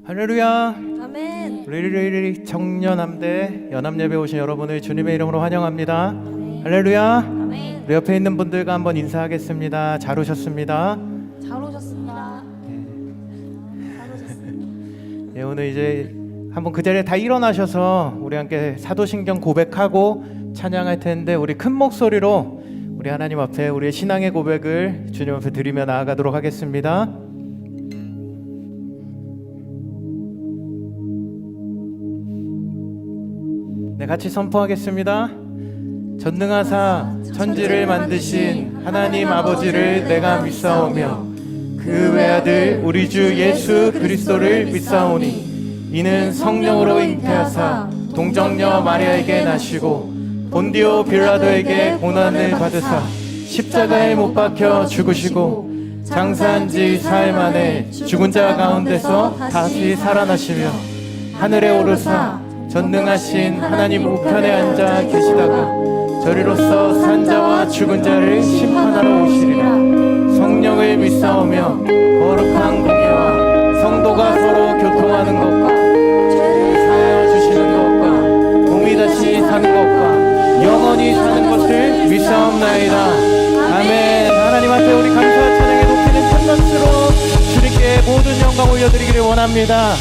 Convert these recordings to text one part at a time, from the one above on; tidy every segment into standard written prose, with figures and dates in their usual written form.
할렐루야. 아멘. 우리 청년함대 연합예배 오신 여러분을 주님의 이름으로 환영합니다. 할렐루야. 아멘. 우리 옆에 있는 분들과 한번 인사하겠습니다. 잘 오셨습니다. 잘 오셨습니다. 잘 오셨습니다. 예, 오늘 이제 한번 그 자리에 다 일어나셔서 우리 함께 사도신경 고백하고 찬양할 텐데, 우리 큰 목소리로 우리 하나님 앞에 우리의 신앙의 고백을 주님 앞에 드리며 나아가도록 하겠습니다. 네, 같이 선포하겠습니다. 전능하사 천지를 만드신 하나님 아버지를 내가 믿사오며 그 외아들 우리 주 예수 그리스도를 믿사오니 이는 성령으로 잉태하사 동정녀 마리아에게 나시고 본디오 빌라도에게 고난을 받으사 십자가에 못 박혀 죽으시고 장사한 지 사흘 만에 죽은 자 가운데서 다시 살아나시며 하늘에 오르사 전능하신 하나님 우편에 앉아 계시다가 저리로서 산자와 죽은 자를 심판하러 오시리라. 성령을 믿사오며 거룩한 공예와 성도가 서로 교통하는 것과 죄를 사하여 주시는 것과 몸이 다시 사는 것과 영원히 사는 것을 믿사옵나이다. 아멘. 하나님 앞에 우리 감사와 찬양에 높이는 큰 박수로 주님께 모든 영광 올려드리기를 원합니다.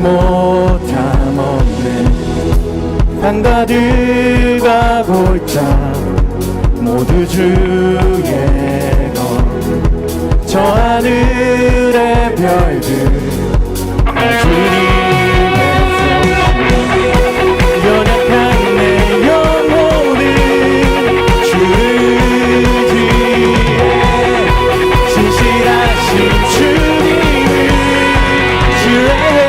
못함 없네. 산 가득하고 있다 모두 주의 것. 저 하늘의 별들 다 주님의 솜씨. 연약한 내 영혼을 주를 지혜. 신실하신 주님을 신뢰해.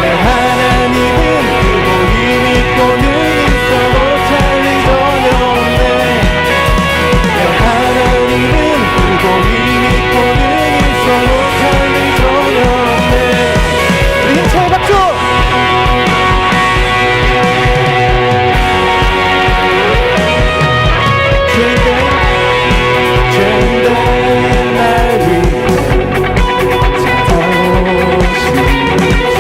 내 하나님은 그곳이 믿고는 있어 못할 일 전혀 없네. 내 하나님은 그곳이 믿고는 있어 못할 일 전혀 없네. 우리 힘차게 박수! 죄인된 날 위해 찾아오신 주.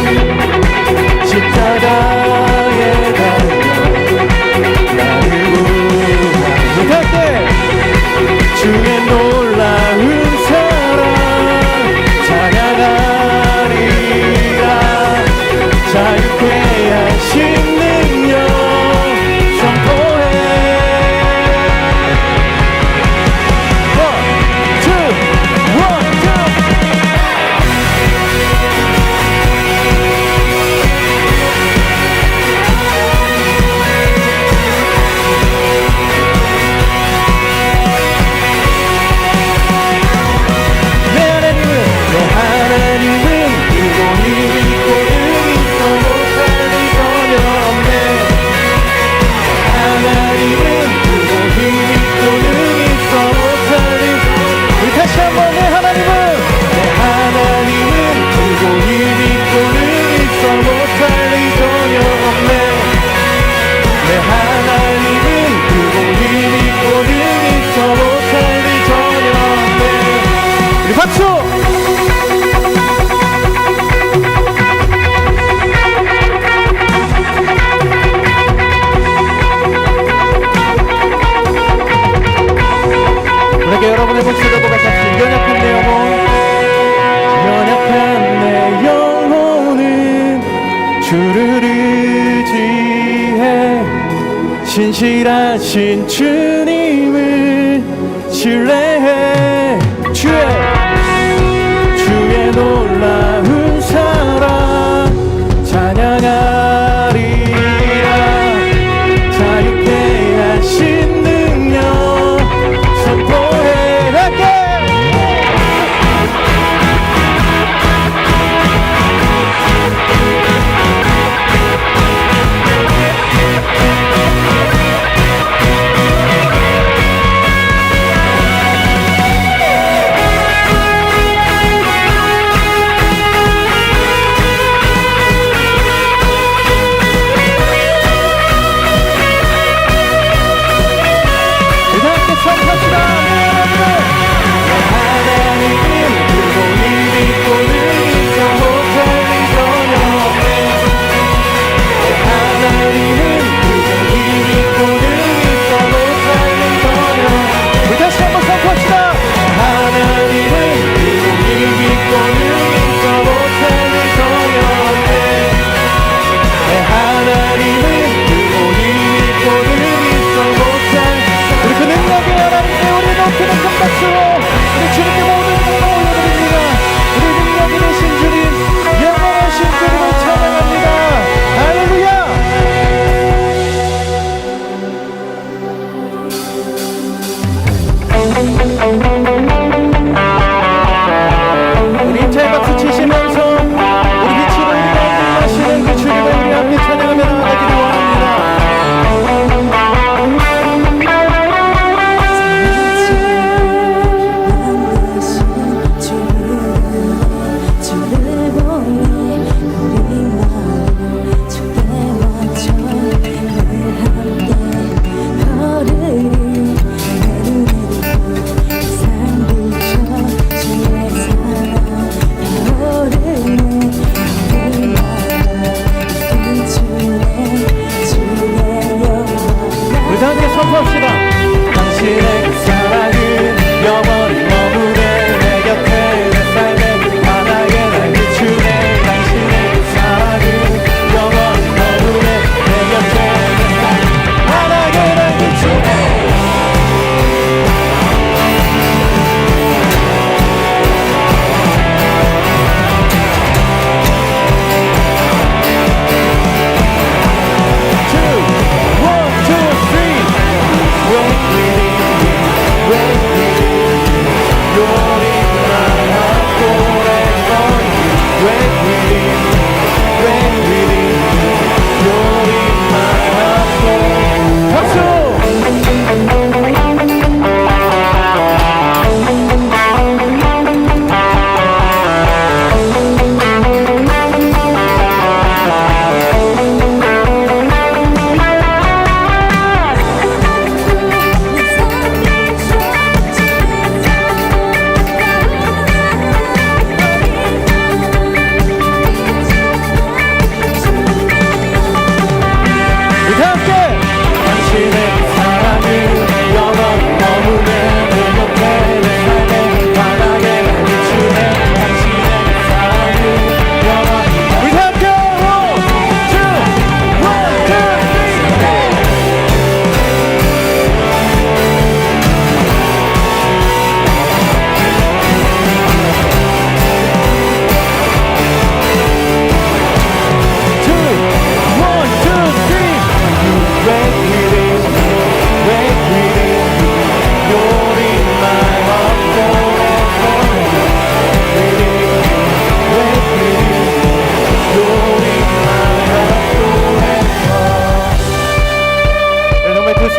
십자가에 달려 나를 구하게. 주의 놀라운 사랑 찬양하리라. 자유케 하신 능력 선포해. One, two, one, two. 내 하나님은 그곳이 믿고는 있어 못할 일 전혀 없네. 하나님은 그곳이 믿고는 있어 못할 일. 우리 다시 한번 내 하나님은 그곳이 믿고는 있어 못할 일 전혀 없네. 내 하나님은 그곳이 믿고는 있어 못할 일 전혀 없네. 우리 박수! 우리에게 여러분의 목소리를 고백합시다. 연약한 내 영혼, 연약한 내 영혼은 주를 의지해. 신실하신 주님을 신뢰해. 주의 놀라운 사랑 찬양하리라. 자유케 하신 능력 선포해. 할게.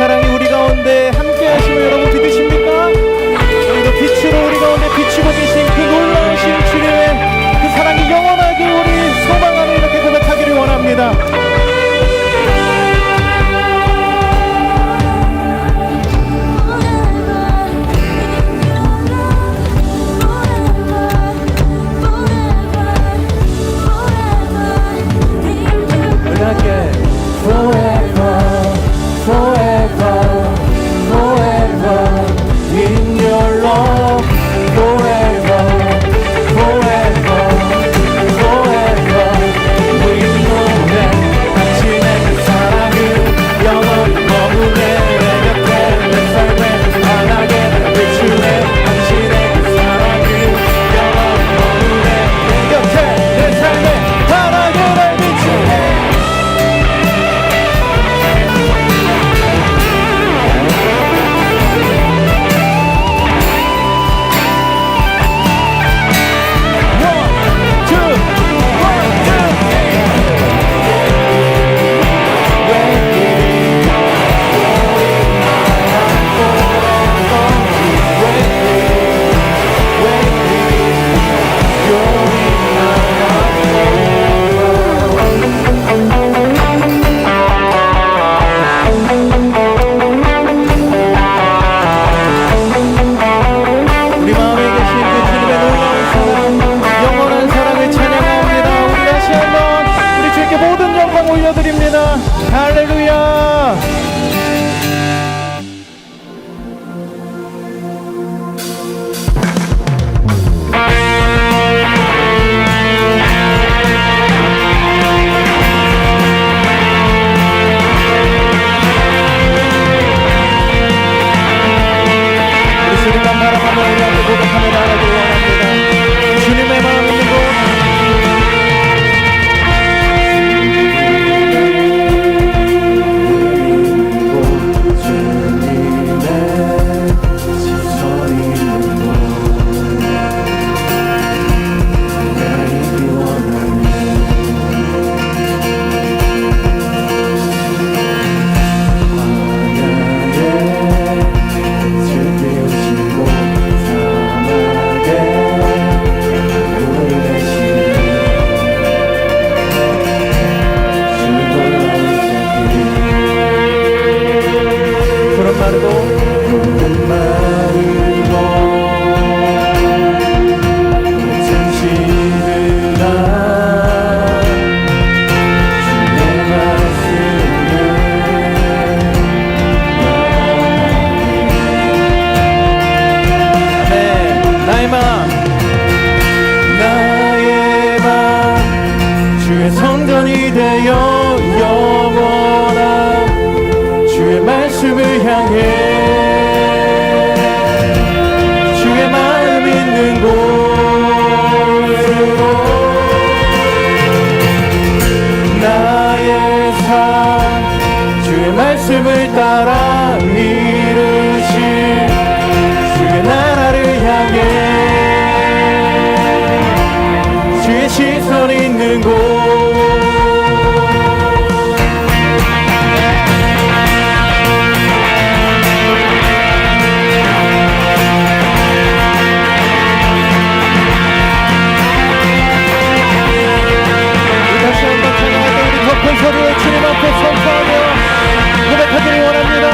사랑이 우리 가운데 함께 하심을 여러분 믿으십니까? 오늘도 빛으로 우리 가운데 비추고 계신 그 놀라우신 주님의 그 사랑이 영원하게 우리 소망 안에 이렇게 고백하기를 원합니다. 우리 함께 Forever, forever, forever in your love. Forever, forever, forever. We know that 당신의 그 사랑은 영원히 머무네. 내 곁에 내 삶에 환하게 날 비추네. 당신의 그 사랑은 영원히 머무네. 내 곁에 내 삶에 환하게 날 비추네. 우리 마음에 계신 그 주님의 놀라운 사랑, 영원한 사랑을 찬양합니다. 우리 다시 한번 우리 주님께 모든 영광 올려드립니다. 할렐루야. 우리 주님만 바라보며 우리 앞에 고백하며 나아가길 원합니다. 주님의 마음 있는 곳 나의 맘 주의 성전이 되어 영원한 주의 말씀을 향해 주의 마음 있는 곳으로 나의 삶 주의 말씀을 따라 이루신 주의 나라를 향해 주의 시선 있는 곳 다시 한번 찬양할 때 우리 더 큰 소리로 주님 앞에 선포하며 고백하기를 원합니다.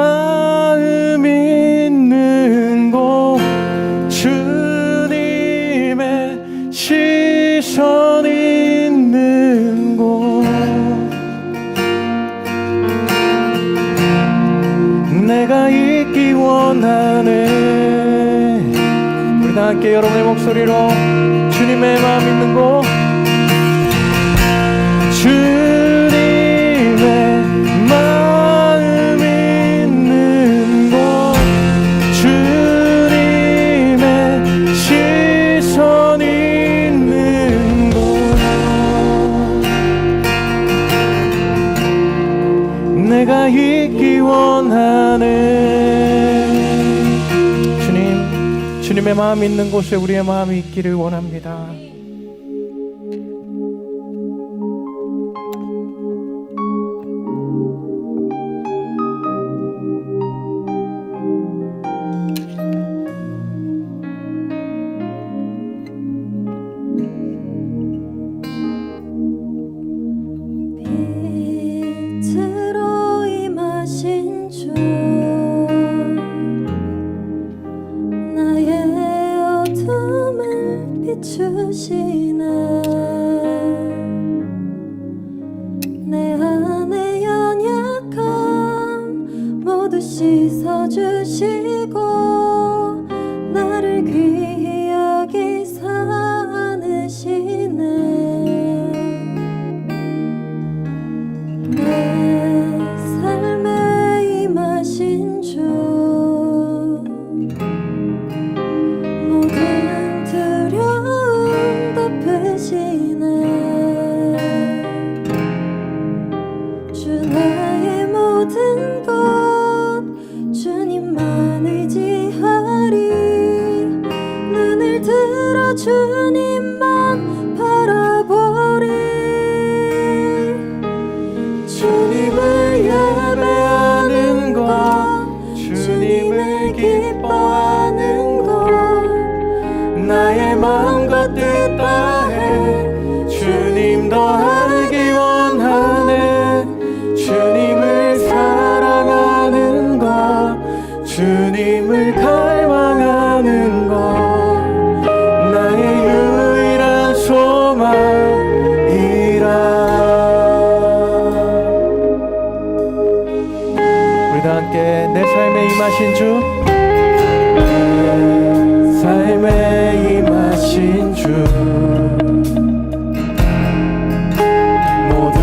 마음 있는 곳 주님의 시선 있는 곳 내가 있기 원하네. 우리 다 함께 여러분의 목소리로 주님의 마음 있는 곳 주님의 마음 있는 곳 주님의 시선 있는 곳 내가 있기 원하네. 주님의 마음 있는 곳에 우리의 마음이 있기를 원합니다. 빛으로 임하신 주 나의 어둠을 비추시네. 내 안의 연약함 모두 씻어주시고 나를 귀히 여기사 안으시네. 내 삶에 임하신 주 모든 두려움 덮으시네. 주 나의 모든 것 주님만 의지하리. 눈을 들어 주님만 바라보리. 주님을 예배하는 것 주님을 기뻐하는 것 나의 마음과 뜻 다해 주님 더 알기 원하네. 주님을 사랑하는 것 주님을 갈망하는 것 나의 유일한 소망이라. 우리 다 함께 내 삶에 임하신 주 내 삶에 임하신 주 모든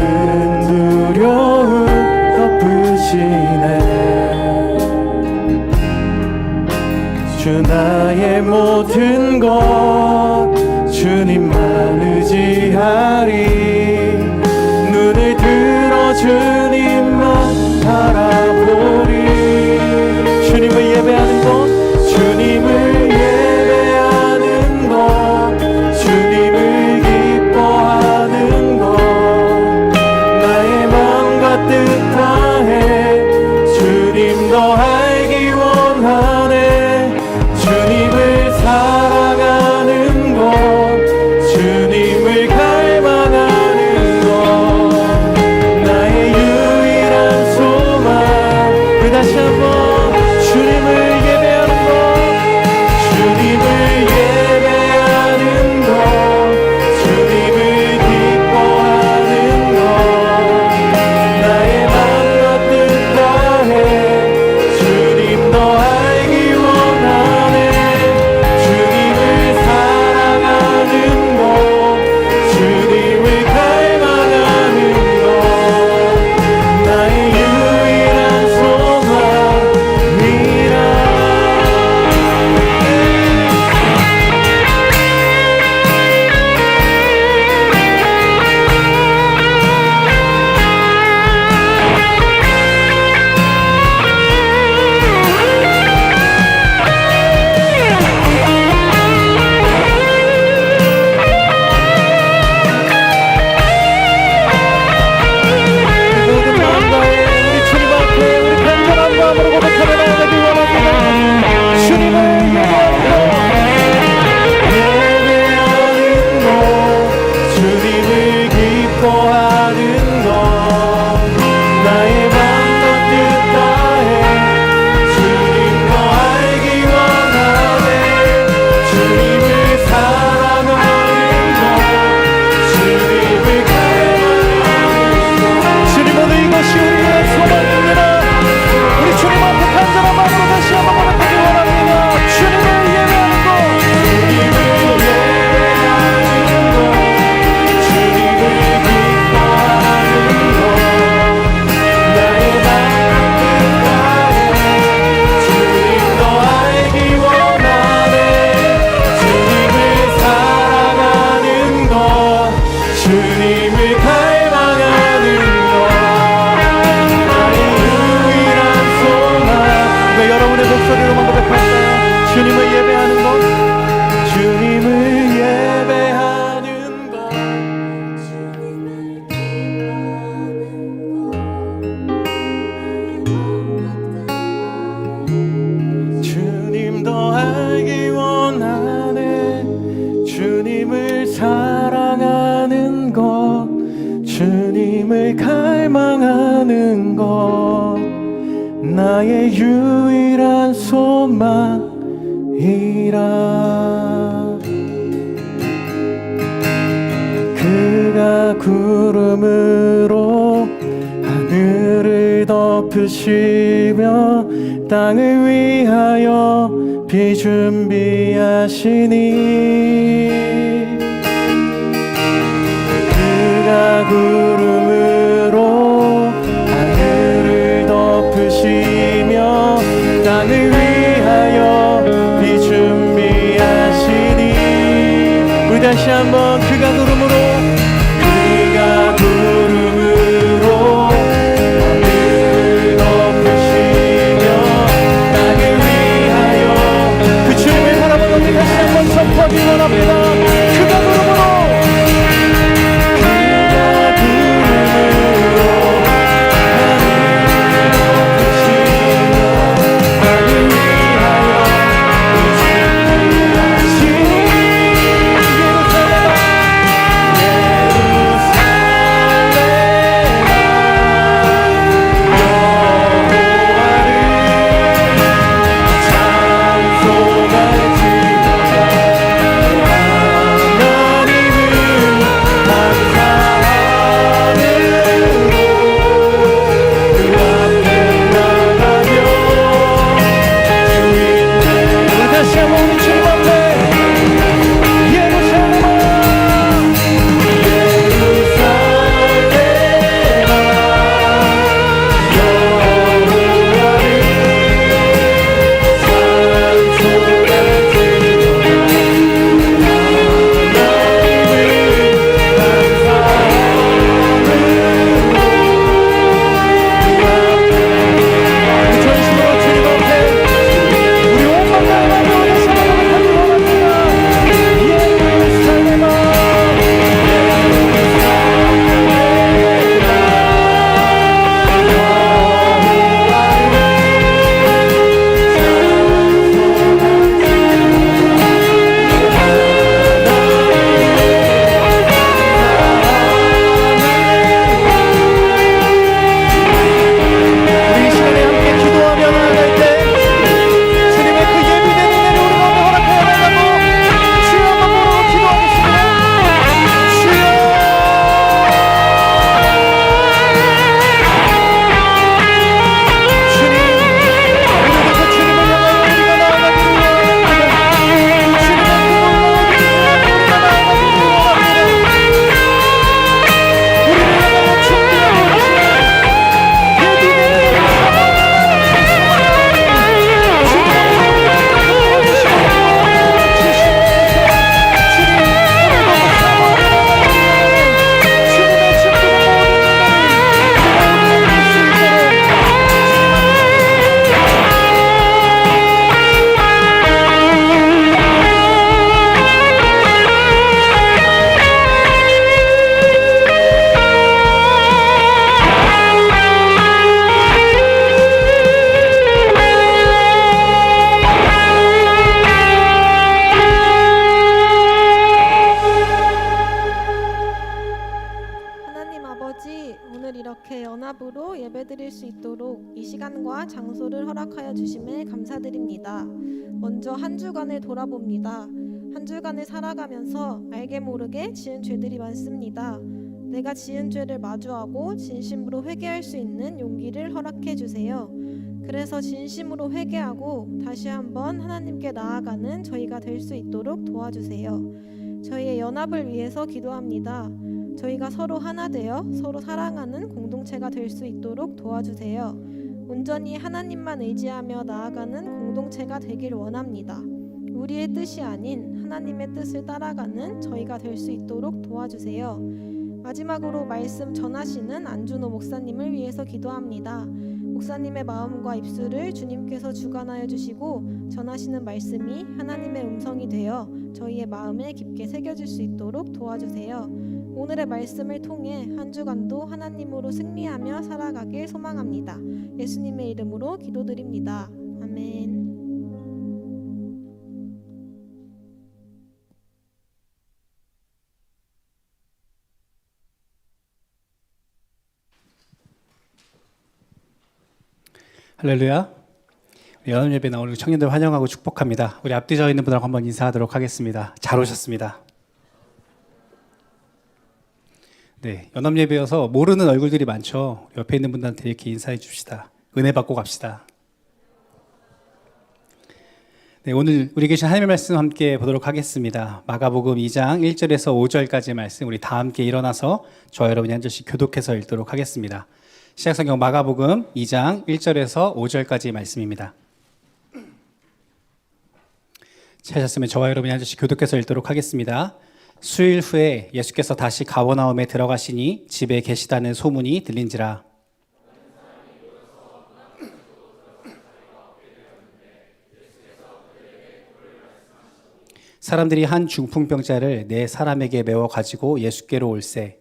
두려움 덮으시네. 주 나의 모든 것 주님만 의지하리. 눈을 들어 주님만 바라보리. 주님을 예배하는 것 주님을 예배하는 것 주님을 기뻐하는 것 나의 마음과 뜻 다해 주님 더 알기 원하네. 주님을 사랑하는 것 주님을 갈망하는 것 나의 유일한 소망. 우리 다시 한번 주님을 예배하는 것 주님을 예배하는 것 주님을 기뻐하는 것 나의 마음과 뜻 다해 주님 더 알기 원하네. 주님을 사랑하는 것 주님을 갈망하는 것 나의 유일한 소망. 여러분의 목소리로만 고백할까요? 주님을 예배하는 것, 주님을 예배하는 것, 주님 더 알기 원하네. 주님을 사랑하는 것, 주님을 갈망하는 것, 나의 유일한 소망이라. 그가 구름으로 하늘을 덮으시며 땅을 위하여 비 준비하시니, 그가 구름으로 하늘을 덮으시며 땅을 위하여 비 준비하시니. 우리 다시 한번 그가 구름으로, 그가 구름으로 하늘을 덮으시며 땅을 위하여 그 주님을 바라보는 우리 다시 한번 선포하기 원합니다. 그가 구름으로, 연합으로 예배드릴 수 있도록 이 시간과 장소를 허락하여 주심에 감사드립니다. 먼저 한 주간을 돌아봅니다. 한 주간을 살아가면서 알게 모르게 지은 죄들이 많습니다. 내가 지은 죄를 마주하고 진심으로 회개할 수 있는 용기를 허락해 주세요. 그래서 진심으로 회개하고 다시 한번 하나님께 나아가는 저희가 될 수 있도록 도와주세요. 저희의 연합을 위해서 기도합니다. 저희가 서로 하나 되어 서로 사랑하는 공동체가 될 수 있도록 도와주세요. 온전히 하나님만 의지하며 나아가는 공동체가 되길 원합니다. 우리의 뜻이 아닌 하나님의 뜻을 따라가는 저희가 될 수 있도록 도와주세요. 마지막으로 말씀 전하시는 안준호 목사님을 위해서 기도합니다. 목사님의 마음과 입술을 주님께서 주관하여 주시고 전하시는 말씀이 하나님의 음성이 되어 저희의 마음에 깊게 새겨질 수 있도록 도와주세요. 오늘의 말씀을 통해 한 주간도 하나님으로 승리하며 살아가길 소망합니다. 예수님의 이름으로 기도드립니다. 아멘. 할렐루야. 연합 예배 나오는 청년들 환영하고 축복합니다. 우리 앞뒤 저 있는 분들하고 한번 인사하도록 하겠습니다. 잘 오셨습니다. 네, 연합 예배여서 모르는 얼굴들이 많죠. 옆에 있는 분들한테 이렇게 인사해 줍시다. 은혜 받고 갑시다. 네, 오늘 우리 계신 하나님의 말씀 함께 보도록 하겠습니다. 마가복음 2장 1절에서 5절까지의 말씀 우리 다 함께 일어나서 저와 여러분이 한 절씩 교독해서 읽도록 하겠습니다. 시작성경 마가복음 2장 1절에서 5절까지의 말씀입니다. 찾았으면 저와 여러분이 한 절씩 교독해서 읽도록 하겠습니다. 수일 후에 예수께서 다시 가버나움에 들어가시니 집에 계시다는 소문이 들린지라. 사람들이 한 중풍병자를 네 사람에게 메워 가지고 예수께로 올세.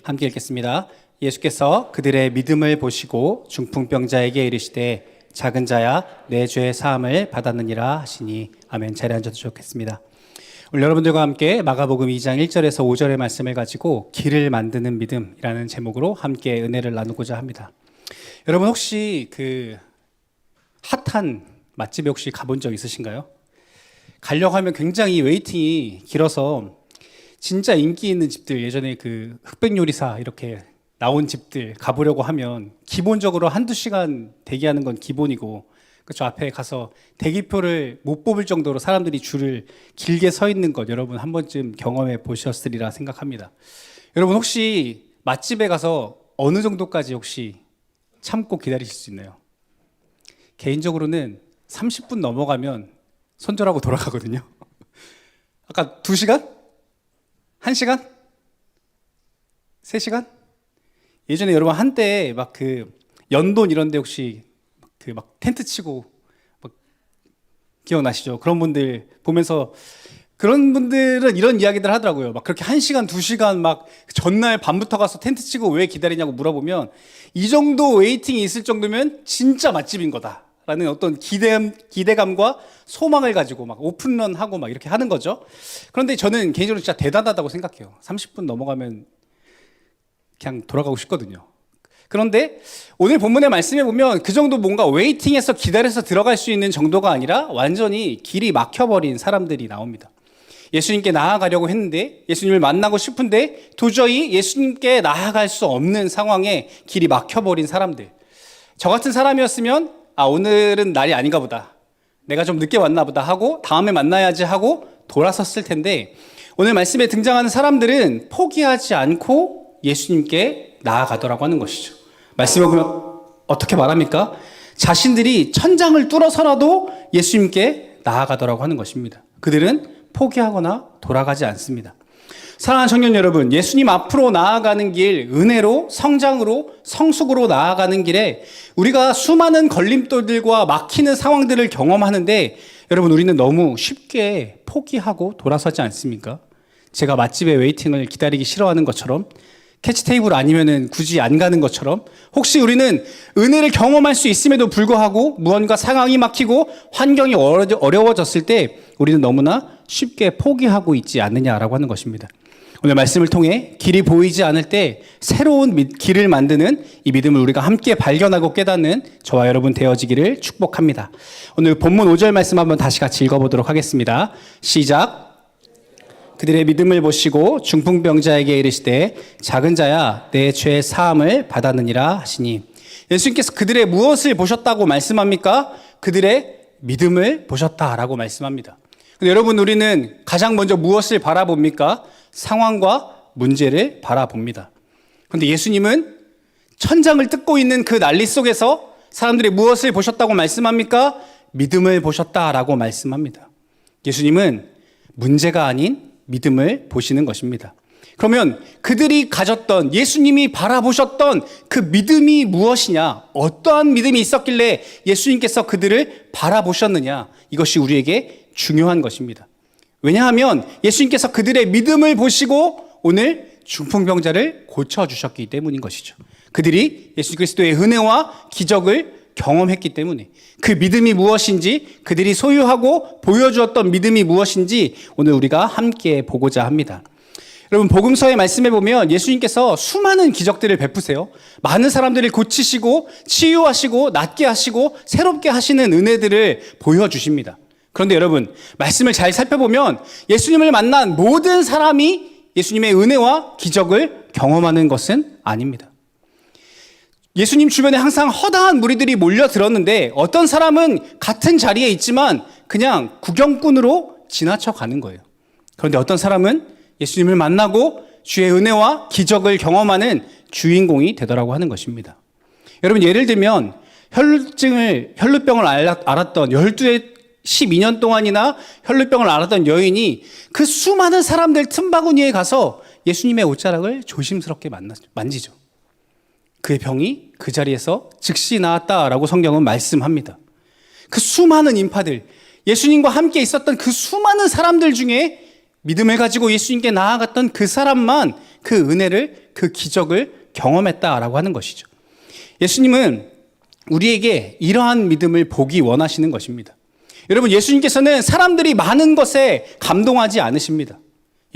함께 읽겠습니다. 예수께서 그들의 믿음을 보시고 중풍병자에게 이르시되 작은 자야 내 죄의 사함을 받았느니라 하시니. 아멘. 자리에 앉아도 좋겠습니다. 오늘 여러분들과 함께 마가복음 2장 1절에서 5절의 말씀을 가지고 길을 만드는 믿음이라는 제목으로 함께 은혜를 나누고자 합니다. 여러분 혹시 그 핫한 맛집에 혹시 가본 적 있으신가요? 가려고 하면 굉장히 웨이팅이 길어서 진짜 인기 있는 집들, 예전에 그 흑백요리사 이렇게 나온 집들 가보려고 하면 기본적으로 한두 시간 대기하는 건 기본이고, 그쵸, 앞에 가서 대기표를 못 뽑을 정도로 사람들이 줄을 길게 서 있는 것 여러분 한 번쯤 경험해 보셨으리라 생각합니다. 여러분 혹시 맛집에 가서 어느 정도까지 혹시 참고 기다리실 수 있나요? 개인적으로는 30분 넘어가면 손절하고 돌아가거든요. 아까 2시간? 1시간? 3시간? 예전에 여러분 한때 막 그 연돈 이런 데 혹시 그 막 텐트 치고 막 기억나시죠? 그런 분들 보면서 그런 분들은 이런 이야기들 하더라고요. 막 그렇게 1시간, 2시간 막 전날 밤부터 가서 텐트 치고 왜 기다리냐고 물어보면 이 정도 웨이팅이 있을 정도면 진짜 맛집인 거다 라는 어떤 기대감과 소망을 가지고 막 오픈런 하고 막 이렇게 하는 거죠. 그런데 저는 개인적으로 진짜 대단하다고 생각해요. 30분 넘어가면 그냥 돌아가고 싶거든요. 그런데 오늘 본문의 말씀에 보면 그 정도 뭔가 웨이팅해서 기다려서 들어갈 수 있는 정도가 아니라 완전히 길이 막혀버린 사람들이 나옵니다. 예수님께 나아가려고 했는데, 예수님을 만나고 싶은데 도저히 예수님께 나아갈 수 없는 상황에 길이 막혀버린 사람들. 저 같은 사람이었으면 오늘은 날이 아닌가 보다, 내가 좀 늦게 왔나 보다 하고 다음에 만나야지 하고 돌아섰을 텐데, 오늘 말씀에 등장하는 사람들은 포기하지 않고 예수님께 나아가더라고 하는 것이죠. 말씀에 보면 어떻게 말합니까? 자신들이 천장을 뚫어서라도 예수님께 나아가더라고 하는 것입니다. 그들은 포기하거나 돌아가지 않습니다. 사랑하는 청년 여러분, 예수님 앞으로 나아가는 길, 은혜로, 성장으로, 성숙으로 나아가는 길에 우리가 수많은 걸림돌들과 막히는 상황들을 경험하는데, 여러분 우리는 너무 쉽게 포기하고 돌아서지 않습니까? 제가 맛집에 웨이팅을 기다리기 싫어하는 것처럼, 캐치 테이블 아니면은 굳이 안 가는 것처럼, 혹시 우리는 은혜를 경험할 수 있음에도 불구하고 무언가 상황이 막히고 환경이 어려워졌을 때 우리는 너무나 쉽게 포기하고 있지 않느냐라고 하는 것입니다. 오늘 말씀을 통해 길이 보이지 않을 때 새로운 길을 만드는 이 믿음을 우리가 함께 발견하고 깨닫는 저와 여러분 되어지기를 축복합니다. 오늘 본문 5절 말씀 한번 다시 같이 읽어보도록 하겠습니다. 시작. 그들의 믿음을 보시고 중풍병자에게 이르시되 작은 자야 내 죄의 사함을 받았느니라 하시니. 예수님께서 그들의 무엇을 보셨다고 말씀합니까? 그들의 믿음을 보셨다라고 말씀합니다. 근데 여러분 우리는 가장 먼저 무엇을 바라봅니까? 상황과 문제를 바라봅니다. 그런데 예수님은 천장을 뜯고 있는 그 난리 속에서 사람들이 무엇을 보셨다고 말씀합니까? 믿음을 보셨다라고 말씀합니다. 예수님은 문제가 아닌 믿음을 보시는 것입니다. 그러면 그들이 가졌던, 예수님이 바라보셨던 그 믿음이 무엇이냐, 어떠한 믿음이 있었길래 예수님께서 그들을 바라보셨느냐, 이것이 우리에게 중요한 것입니다. 왜냐하면 예수님께서 그들의 믿음을 보시고 오늘 중풍병자를 고쳐주셨기 때문인 것이죠. 그들이 예수 그리스도의 은혜와 기적을 경험했기 때문에, 그 믿음이 무엇인지, 그들이 소유하고 보여주었던 믿음이 무엇인지 오늘 우리가 함께 보고자 합니다. 여러분, 복음서의 말씀에 보면 예수님께서 수많은 기적들을 베푸세요. 많은 사람들을 고치시고 치유하시고 낫게 하시고 새롭게 하시는 은혜들을 보여주십니다. 그런데 여러분, 말씀을 잘 살펴보면 예수님을 만난 모든 사람이 예수님의 은혜와 기적을 경험하는 것은 아닙니다. 예수님 주변에 항상 허다한 무리들이 몰려들었는데 어떤 사람은 같은 자리에 있지만 그냥 구경꾼으로 지나쳐 가는 거예요. 그런데 어떤 사람은 예수님을 만나고 주의 은혜와 기적을 경험하는 주인공이 되더라고 하는 것입니다. 여러분, 예를 들면 혈루병을 앓았던 12년 동안이나 혈루병을 앓았던 여인이 그 수많은 사람들 틈바구니에 가서 예수님의 옷자락을 조심스럽게 만지죠. 그의 병이 그 자리에서 즉시 나았다라고 성경은 말씀합니다. 그 수많은 인파들, 예수님과 함께 있었던 그 수많은 사람들 중에 믿음을 가지고 예수님께 나아갔던 그 사람만 그 은혜를, 그 기적을 경험했다라고 하는 것이죠. 예수님은 우리에게 이러한 믿음을 보기 원하시는 것입니다. 여러분, 예수님께서는 사람들이 많은 것에 감동하지 않으십니다.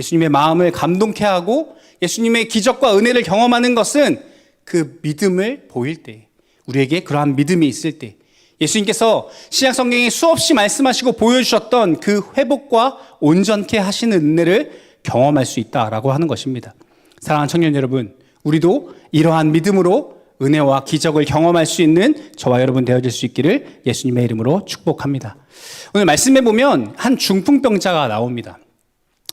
예수님의 마음을 감동케 하고 예수님의 기적과 은혜를 경험하는 것은 그 믿음을 보일 때, 우리에게 그러한 믿음이 있을 때, 예수님께서 신약 성경에 수없이 말씀하시고 보여주셨던 그 회복과 온전케 하시는 은혜를 경험할 수 있다라고 하는 것입니다. 사랑하는 청년 여러분, 우리도 이러한 믿음으로 은혜와 기적을 경험할 수 있는 저와 여러분 되어질 수 있기를 예수님의 이름으로 축복합니다. 오늘 말씀해 보면 한 중풍병자가 나옵니다.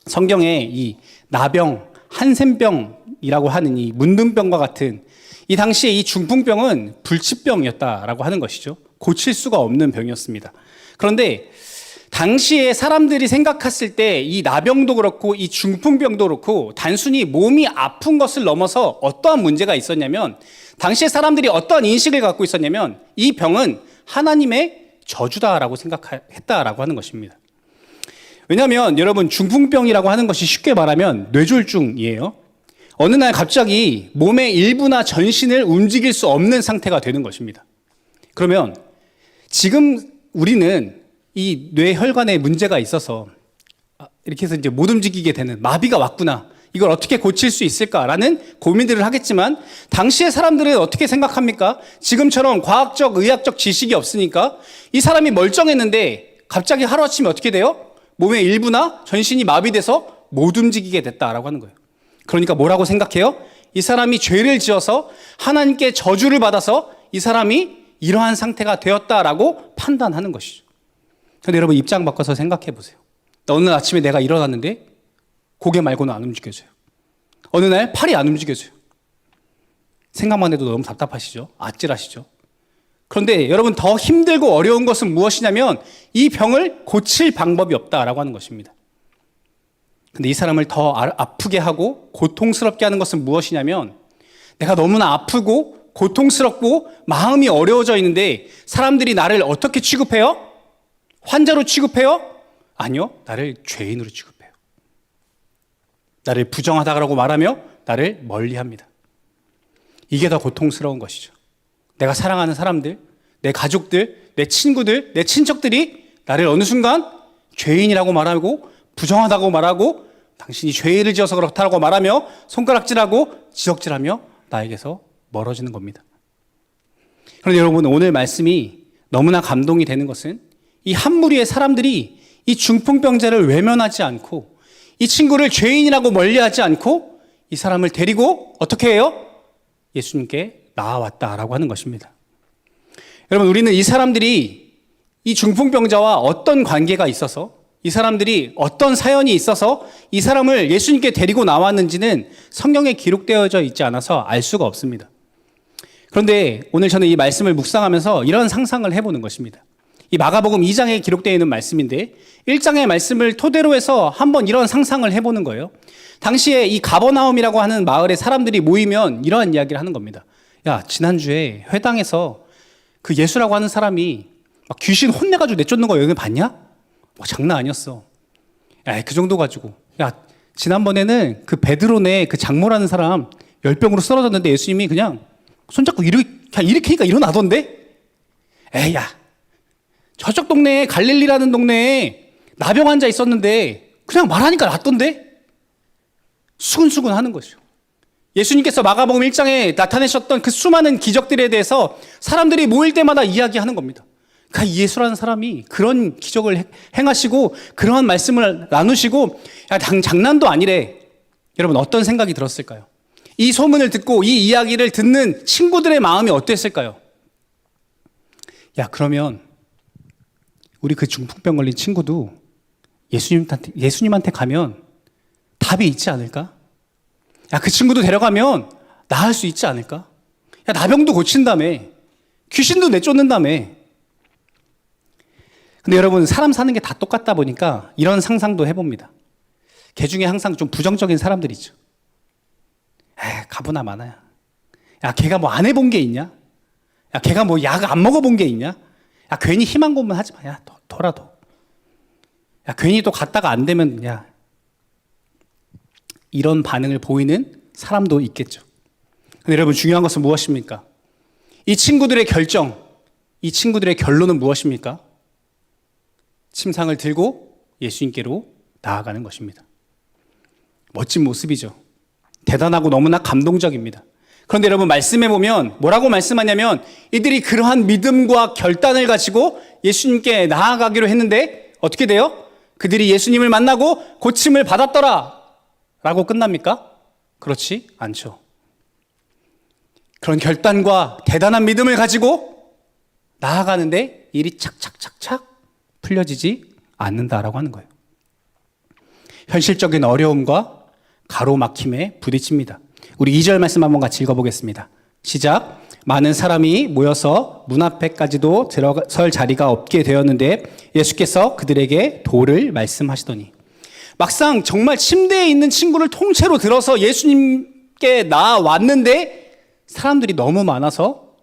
성경에 이 나병, 한센병이라고 하는 이 문둥병과 같은, 이 당시에 이 중풍병은 불치병이었다라고 하는 것이죠. 고칠 수가 없는 병이었습니다. 그런데 당시에 사람들이 생각했을 때 이 나병도 그렇고 이 중풍병도 그렇고 단순히 몸이 아픈 것을 넘어서 어떠한 문제가 있었냐면, 당시에 사람들이 어떠한 인식을 갖고 있었냐면 이 병은 하나님의 저주다라고 생각했다라고 하는 것입니다. 왜냐하면 여러분, 중풍병이라고 하는 것이 쉽게 말하면 뇌졸중이에요. 어느 날 갑자기 몸의 일부나 전신을 움직일 수 없는 상태가 되는 것입니다. 그러면 지금 우리는 이 뇌혈관에 문제가 있어서 이렇게 해서 이제 못 움직이게 되는, 마비가 왔구나, 이걸 어떻게 고칠 수 있을까라는 고민들을 하겠지만, 당시의 사람들은 어떻게 생각합니까? 지금처럼 과학적, 의학적 지식이 없으니까 이 사람이 멀쩡했는데 갑자기 하루아침에 어떻게 돼요? 몸의 일부나 전신이 마비돼서 못 움직이게 됐다라고 하는 거예요. 그러니까 뭐라고 생각해요? 이 사람이 죄를 지어서 하나님께 저주를 받아서 이 사람이 이러한 상태가 되었다라고 판단하는 것이죠. 그런데 여러분, 입장 바꿔서 생각해 보세요. 어느 아침에 내가 일어났는데 고개 말고는 안 움직여져요. 어느 날 팔이 안 움직여져요. 생각만 해도 너무 답답하시죠? 아찔하시죠? 그런데 여러분, 더 힘들고 어려운 것은 무엇이냐면 이 병을 고칠 방법이 없다라고 하는 것입니다. 근데 이 사람을 더 아프게 하고 고통스럽게 하는 것은 무엇이냐면, 내가 너무나 아프고 고통스럽고 마음이 어려워져 있는데 사람들이 나를 어떻게 취급해요? 환자로 취급해요? 아니요, 나를 죄인으로 취급해요. 나를 부정하다고 말하며 나를 멀리합니다. 이게 더 고통스러운 것이죠. 내가 사랑하는 사람들, 내 가족들, 내 친구들, 내 친척들이 나를 어느 순간 죄인이라고 말하고 부정하다고 말하고 당신이 죄를 지어서 그렇다고 말하며 손가락질하고 지적질하며 나에게서 멀어지는 겁니다. 그런데 여러분, 오늘 말씀이 너무나 감동이 되는 것은 이 한 무리의 사람들이 이 중풍병자를 외면하지 않고 이 친구를 죄인이라고 멀리하지 않고 이 사람을 데리고 어떻게 해요? 예수님께 나아왔다라고 하는 것입니다. 여러분, 우리는 이 사람들이 이 중풍병자와 어떤 관계가 있어서, 이 사람들이 어떤 사연이 있어서 이 사람을 예수님께 데리고 나왔는지는 성경에 기록되어져 있지 않아서 알 수가 없습니다. 그런데 오늘 저는 이 말씀을 묵상하면서 이런 상상을 해보는 것입니다. 이 마가복음 2장에 기록되어 있는 말씀인데 1장의 말씀을 토대로 해서 한번 이런 상상을 해보는 거예요. 당시에 이 가버나움이라고 하는 마을에 사람들이 모이면 이러한 이야기를 하는 겁니다. 야, 지난주에 회당에서 그 예수라고 하는 사람이 막 귀신 혼내가지고 내쫓는 거 여기 봤냐? 장난 아니었어. 야, 그 정도 가지고. 야, 지난번에는 그 베드로네 그 장모라는 사람 열병으로 쓰러졌는데 예수님이 그냥 손잡고 그냥 일으키니까 일어나던데? 에이, 야, 저쪽 동네에 갈릴리라는 동네에 나병 환자 있었는데 그냥 말하니까 낫던데? 수근수근 하는 거죠. 예수님께서 마가복음 1장에 나타내셨던 그 수많은 기적들에 대해서 사람들이 모일 때마다 이야기하는 겁니다. 그 예수라는 사람이 그런 기적을 행하시고 그러한 말씀을 나누시고 야, 장난도 아니래. 여러분 어떤 생각이 들었을까요? 이 소문을 듣고 이 이야기를 듣는 친구들의 마음이 어땠을까요? 야, 그러면 우리 그 중풍병 걸린 친구도 예수님한테 가면 답이 있지 않을까? 야, 그 친구도 데려가면 나을 수 있지 않을까? 야, 나병도 고친다며. 귀신도 내쫓는다며. 근데 여러분, 사람 사는 게 다 똑같다 보니까 이런 상상도 해봅니다. 걔 중에 항상 좀 부정적인 사람들 있죠. 에이, 가보나 마나야. 야, 걔가 뭐 안 해본 게 있냐? 야, 걔가 뭐 약 안 먹어본 게 있냐? 야, 괜히 희망 고문 하지 마. 야, 둬라도. 야, 괜히 또 갔다가 안 되면, 야. 이런 반응을 보이는 사람도 있겠죠. 근데 여러분, 중요한 것은 무엇입니까? 이 친구들의 결정, 이 친구들의 결론은 무엇입니까? 침상을 들고 예수님께로 나아가는 것입니다. 멋진 모습이죠. 대단하고 너무나 감동적입니다. 그런데 여러분 말씀해 보면 뭐라고 말씀하냐면 이들이 그러한 믿음과 결단을 가지고 예수님께 나아가기로 했는데 어떻게 돼요? 그들이 예수님을 만나고 고침을 받았더라 라고 끝납니까? 그렇지 않죠. 그런 결단과 대단한 믿음을 가지고 나아가는데 일이 착착착착 풀려지지 않는다라고 하는 거예요. 현실적인 어려움과 가로막힘에 부딪힙니다. 우리 2절 말씀 한번 같이 읽어보겠습니다. 시작. 많은 사람이 모여서 문 앞에까지도 들어설 자리가 없게 되었는데 예수께서 그들에게 도를 말씀하시더니 막상 정말 침대에 있는 친구를 통째로 들어서 예수님께 나왔는데 사람들이 너무 많아서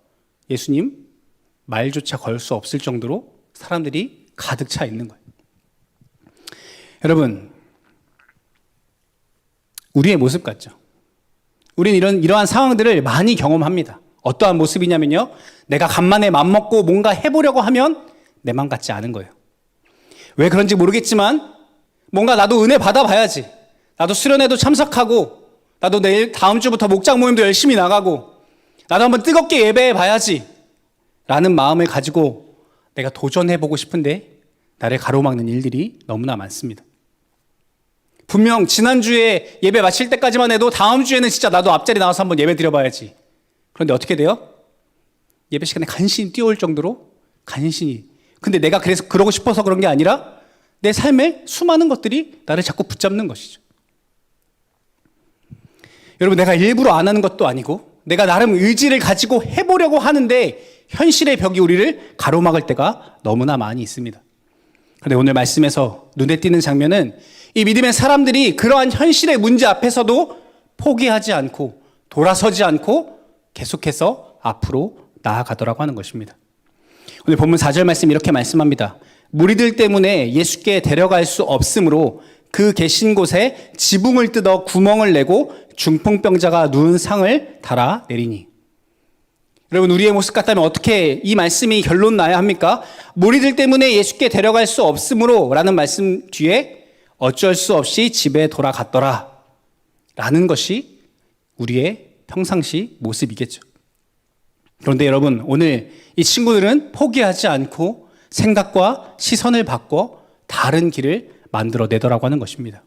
예수님 말조차 걸 수 없을 정도로 사람들이 가득 차 있는 거예요. 여러분, 우리의 모습 같죠? 우리는 이러한 상황들을 많이 경험합니다. 어떠한 모습이냐면요. 내가 간만에 맘먹고 뭔가 해보려고 하면 내 맘 같지 않은 거예요. 왜 그런지 모르겠지만 뭔가 나도 은혜 받아봐야지. 나도 수련회도 참석하고 나도 내일 다음 주부터 목장 모임도 열심히 나가고 나도 한번 뜨겁게 예배해 봐야지 라는 마음을 가지고 내가 도전해보고 싶은데 나를 가로막는 일들이 너무나 많습니다. 분명 지난주에 예배 마칠 때까지만 해도 다음 주에는 진짜 나도 앞자리 나와서 한번 예배 드려봐야지. 그런데 어떻게 돼요? 예배 시간에 간신히 뛰어올 정도로 간신히. 근데 내가 그래서 그러고 싶어서 그런 게 아니라 내 삶에 수많은 것들이 나를 자꾸 붙잡는 것이죠. 여러분, 내가 일부러 안 하는 것도 아니고 내가 나름 의지를 가지고 해보려고 하는데 현실의 벽이 우리를 가로막을 때가 너무나 많이 있습니다. 그런데 오늘 말씀에서 눈에 띄는 장면은 이 믿음의 사람들이 그러한 현실의 문제 앞에서도 포기하지 않고 돌아서지 않고 계속해서 앞으로 나아가더라고 하는 것입니다. 오늘 본문 4절 말씀 이렇게 말씀합니다. 무리들 때문에 예수께 데려갈 수 없으므로 그 계신 곳에 지붕을 뜯어 구멍을 내고 중풍병자가 누운 상을 달아 내리니. 여러분, 우리의 모습 같다면 어떻게 이 말씀이 결론 나야 합니까? 무리들 때문에 예수께 데려갈 수 없으므로 라는 말씀 뒤에 어쩔 수 없이 집에 돌아갔더라 라는 것이 우리의 평상시 모습이겠죠. 그런데 여러분, 오늘 이 친구들은 포기하지 않고 생각과 시선을 바꿔 다른 길을 만들어내더라고 하는 것입니다.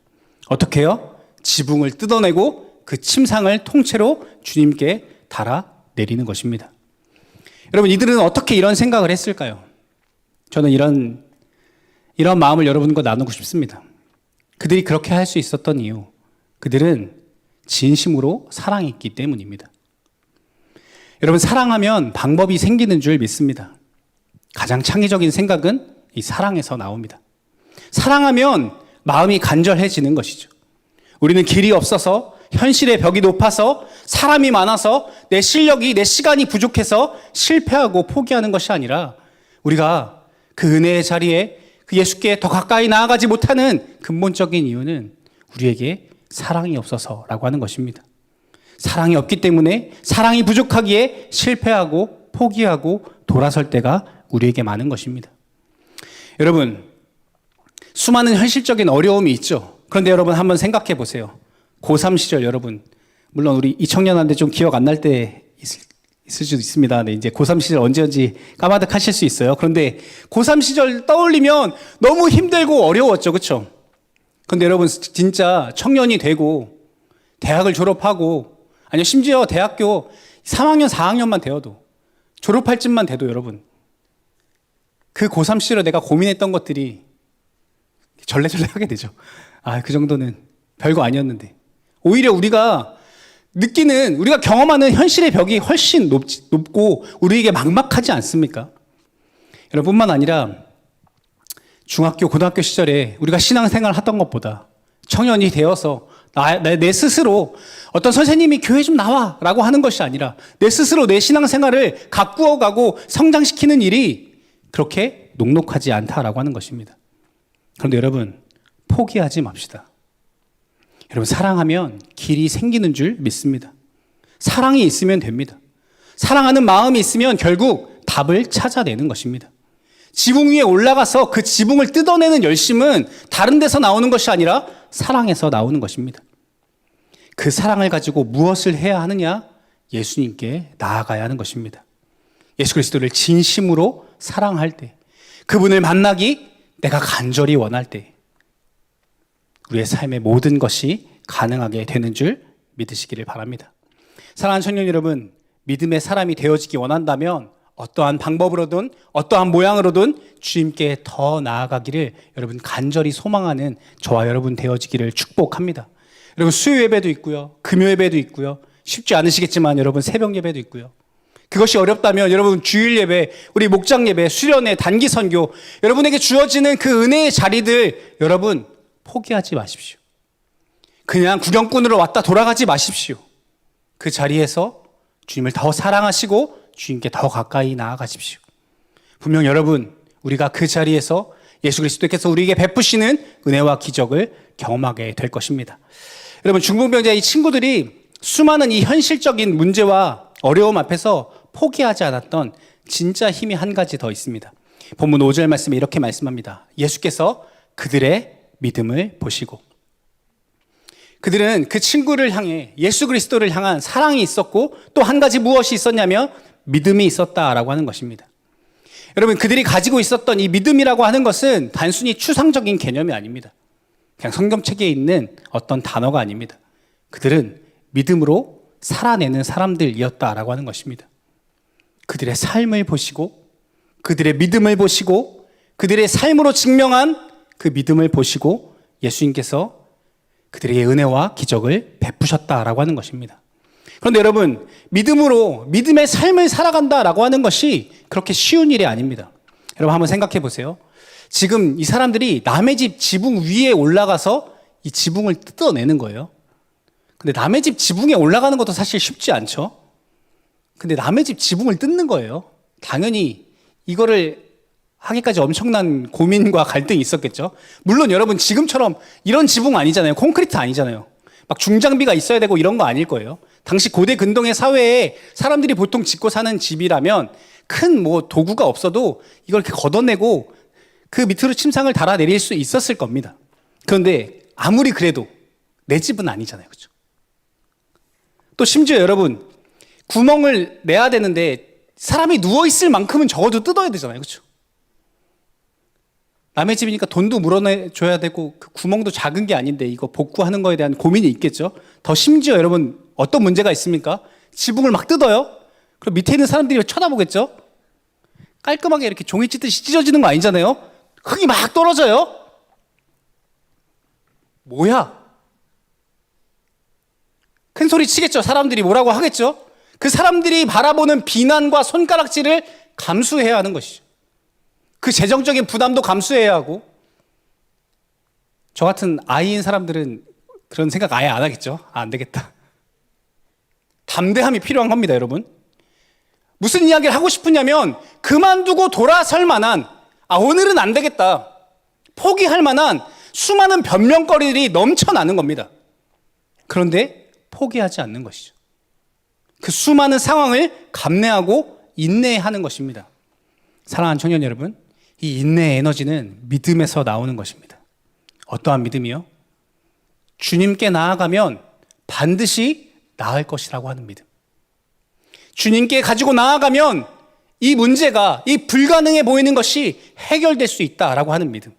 어떻게 해요? 지붕을 뜯어내고 그 침상을 통째로 주님께 달아내리는 것입니다. 여러분, 이들은 어떻게 이런 생각을 했을까요? 저는 이런 마음을 여러분과 나누고 싶습니다. 그들이 그렇게 할 수 있었던 이유, 그들은 진심으로 사랑했기 때문입니다. 여러분, 사랑하면 방법이 생기는 줄 믿습니다. 가장 창의적인 생각은 이 사랑에서 나옵니다. 사랑하면 마음이 간절해지는 것이죠. 우리는 길이 없어서, 현실의 벽이 높아서, 사람이 많아서, 내 실력이, 내 시간이 부족해서 실패하고 포기하는 것이 아니라 우리가 그 은혜의 자리에 그 예수께 더 가까이 나아가지 못하는 근본적인 이유는 우리에게 사랑이 없어서라고 하는 것입니다. 사랑이 없기 때문에, 사랑이 부족하기에 실패하고 포기하고 돌아설 때가 우리에게 많은 것입니다. 여러분, 수많은 현실적인 어려움이 있죠. 그런데 여러분 한번 생각해 보세요. 고3 시절 여러분, 물론 우리 이 청년한테 좀 기억 안 날 때 있을 수도 있습니다. 네, 이제 고3 시절 언제인지 까마득하실 수 있어요. 그런데 고3 시절 떠올리면 너무 힘들고 어려웠죠. 그렇죠? 그런데 여러분 진짜 청년이 되고 대학을 졸업하고, 아니요 심지어 대학교 3학년 4학년만 되어도, 졸업할 쯤만 돼도 여러분 그 고3 시절에 내가 고민했던 것들이 절레절레 하게 되죠. 아, 그 정도는 별거 아니었는데. 오히려 우리가 느끼는, 우리가 경험하는 현실의 벽이 훨씬 높고 우리에게 막막하지 않습니까? 여러분, 뿐만 아니라 중학교, 고등학교 시절에 우리가 신앙생활을 하던 것보다 청년이 되어서 내 스스로 어떤 선생님이 교회 좀 나와 라고 하는 것이 아니라 내 스스로 내 신앙생활을 가꾸어 가고 성장시키는 일이 그렇게 녹록하지 않다라고 하는 것입니다. 그런데 여러분, 포기하지 맙시다. 여러분, 사랑하면 길이 생기는 줄 믿습니다. 사랑이 있으면 됩니다. 사랑하는 마음이 있으면 결국 답을 찾아내는 것입니다. 지붕 위에 올라가서 그 지붕을 뜯어내는 열심은 다른 데서 나오는 것이 아니라 사랑에서 나오는 것입니다. 그 사랑을 가지고 무엇을 해야 하느냐? 예수님께 나아가야 하는 것입니다. 예수 그리스도를 진심으로 사랑할 때, 그분을 만나기 내가 간절히 원할 때 우리의 삶의 모든 것이 가능하게 되는 줄 믿으시기를 바랍니다. 사랑하는 청년 여러분, 믿음의 사람이 되어지기 원한다면 어떠한 방법으로든 어떠한 모양으로든 주님께 더 나아가기를 여러분 간절히 소망하는 저와 여러분 되어지기를 축복합니다. 여러분, 수요 예배도 있고요, 금요 예배도 있고요, 쉽지 않으시겠지만 여러분 새벽 예배도 있고요. 그것이 어렵다면 여러분 주일 예배, 우리 목장 예배, 수련회, 단기 선교, 여러분에게 주어지는 그 은혜의 자리들 여러분 포기하지 마십시오. 그냥 구경꾼으로 왔다 돌아가지 마십시오. 그 자리에서 주님을 더 사랑하시고 주님께 더 가까이 나아가십시오. 분명 여러분, 우리가 그 자리에서 예수 그리스도께서 우리에게 베푸시는 은혜와 기적을 경험하게 될 것입니다. 여러분, 중풍병자의 이 친구들이 수많은 이 현실적인 문제와 어려움 앞에서 포기하지 않았던 진짜 힘이 한 가지 더 있습니다. 본문 5절 말씀에 이렇게 말씀합니다. 예수께서 그들의 믿음을 보시고, 그들은 그 친구를 향해 예수 그리스도를 향한 사랑이 있었고 또 한 가지 무엇이 있었냐면 믿음이 있었다라고 하는 것입니다. 여러분, 그들이 가지고 있었던 이 믿음이라고 하는 것은 단순히 추상적인 개념이 아닙니다. 그냥 성경책에 있는 어떤 단어가 아닙니다. 그들은 믿음으로 살아내는 사람들이었다라고 하는 것입니다. 그들의 삶을 보시고, 그들의 믿음을 보시고, 그들의 삶으로 증명한 그 믿음을 보시고 예수님께서 그들에게 은혜와 기적을 베푸셨다라고 하는 것입니다. 그런데 여러분, 믿음으로 믿음의 삶을 살아간다라고 하는 것이 그렇게 쉬운 일이 아닙니다. 여러분 한번 생각해 보세요. 지금 이 사람들이 남의 집 지붕 위에 올라가서 이 지붕을 뜯어내는 거예요. 근데 남의 집 지붕에 올라가는 것도 사실 쉽지 않죠. 근데 남의 집 지붕을 뜯는 거예요. 당연히 이거를 하기까지 엄청난 고민과 갈등이 있었겠죠. 물론 여러분 지금처럼 이런 지붕 아니잖아요. 콘크리트 아니잖아요. 막 중장비가 있어야 되고 이런 거 아닐 거예요. 당시 고대 근동의 사회에 사람들이 보통 짓고 사는 집이라면 큰 뭐 도구가 없어도 이걸 이렇게 걷어내고 그 밑으로 침상을 달아내릴 수 있었을 겁니다. 그런데 아무리 그래도 내 집은 아니잖아요. 그렇죠? 또 심지어 여러분, 구멍을 내야 되는데 사람이 누워있을 만큼은 적어도 뜯어야 되잖아요. 그렇죠? 남의 집이니까 돈도 물어줘야 되고 그 구멍도 작은 게 아닌데 이거 복구하는 거에 대한 고민이 있겠죠. 더 심지어 여러분 어떤 문제가 있습니까? 지붕을 막 뜯어요. 그럼 밑에 있는 사람들이 쳐다보겠죠. 깔끔하게 이렇게 종이 찢듯이 찢어지는 거 아니잖아요. 흙이 막 떨어져요. 뭐야? 큰 소리 치겠죠. 사람들이 뭐라고 하겠죠. 그 사람들이 바라보는 비난과 손가락질을 감수해야 하는 것이죠. 그 재정적인 부담도 감수해야 하고, 저 같은 아이인 사람들은 그런 생각 아예 안 하겠죠. 안 되겠다. 담대함이 필요한 겁니다, 여러분. 무슨 이야기를 하고 싶으냐면 그만두고 돌아설 만한, 오늘은 안 되겠다, 포기할 만한 수많은 변명거리들이 넘쳐나는 겁니다. 그런데 포기하지 않는 것이죠. 그 수많은 상황을 감내하고 인내하는 것입니다. 사랑하는 청년 여러분, 이 인내의 에너지는 믿음에서 나오는 것입니다. 어떠한 믿음이요? 주님께 나아가면 반드시 나을 것이라고 하는 믿음. 주님께 가지고 나아가면 이 문제가, 이 불가능해 보이는 것이 해결될 수 있다라고 하는 믿음.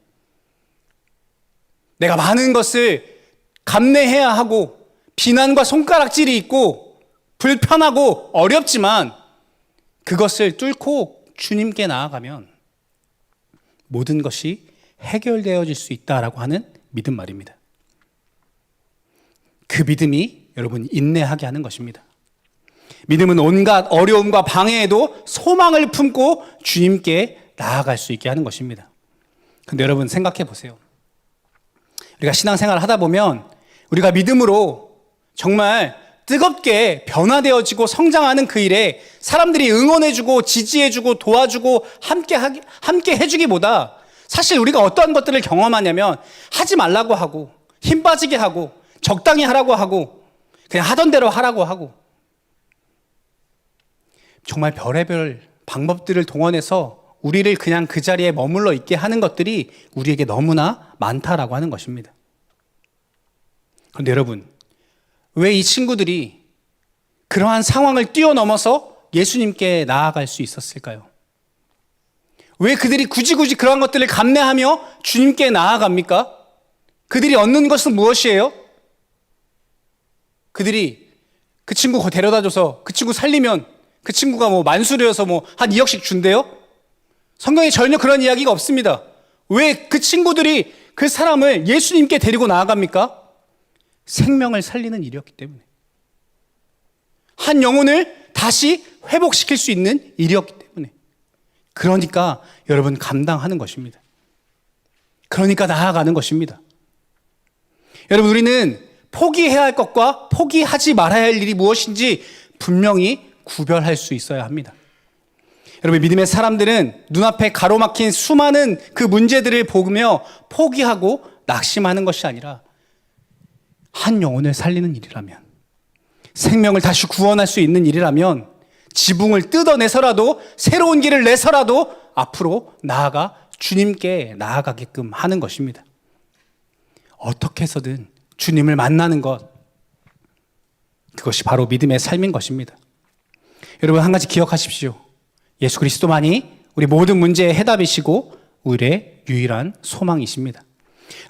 내가 많은 것을 감내해야 하고 비난과 손가락질이 있고 불편하고 어렵지만 그것을 뚫고 주님께 나아가면 모든 것이 해결되어질 수 있다라고 하는 믿음 말입니다. 그 믿음이 여러분 인내하게 하는 것입니다. 믿음은 온갖 어려움과 방해에도 소망을 품고 주님께 나아갈 수 있게 하는 것입니다. 근데 여러분 생각해 보세요. 우리가 신앙생활을 하다 보면 우리가 믿음으로 정말 뜨겁게 변화되어지고 성장하는 그 일에 사람들이 응원해주고 지지해주고 도와주고 함께 해주기보다 사실 우리가 어떠한 것들을 경험하냐면 하지 말라고 하고 힘 빠지게 하고 적당히 하라고 하고 그냥 하던 대로 하라고 하고 정말 별의별 방법들을 동원해서 우리를 그냥 그 자리에 머물러 있게 하는 것들이 우리에게 너무나 많다라고 하는 것입니다. 그런데 여러분, 왜 이 친구들이 그러한 상황을 뛰어넘어서 예수님께 나아갈 수 있었을까요? 왜 그들이 굳이 그러한 것들을 감내하며 주님께 나아갑니까? 그들이 얻는 것은 무엇이에요? 그들이 그 친구 데려다줘서 그 친구 살리면 그 친구가 만수르여서 한 2억씩 준대요? 성경에 전혀 그런 이야기가 없습니다. 왜 그 친구들이 그 사람을 예수님께 데리고 나아갑니까? 생명을 살리는 일이었기 때문에. 한 영혼을 다시 회복시킬 수 있는 일이었기 때문에. 그러니까 여러분 감당하는 것입니다. 그러니까 나아가는 것입니다. 여러분, 우리는 포기해야 할 것과 포기하지 말아야 할 일이 무엇인지 분명히 구별할 수 있어야 합니다. 여러분, 믿음의 사람들은 눈앞에 가로막힌 수많은 그 문제들을 보며 포기하고 낙심하는 것이 아니라 한 영혼을 살리는 일이라면, 생명을 다시 구원할 수 있는 일이라면 지붕을 뜯어내서라도 새로운 길을 내서라도 앞으로 나아가 주님께 나아가게끔 하는 것입니다. 어떻게 해서든 주님을 만나는 것, 그것이 바로 믿음의 삶인 것입니다. 여러분, 한 가지 기억하십시오. 예수 그리스도만이 우리 모든 문제의 해답이시고 우리의 유일한 소망이십니다.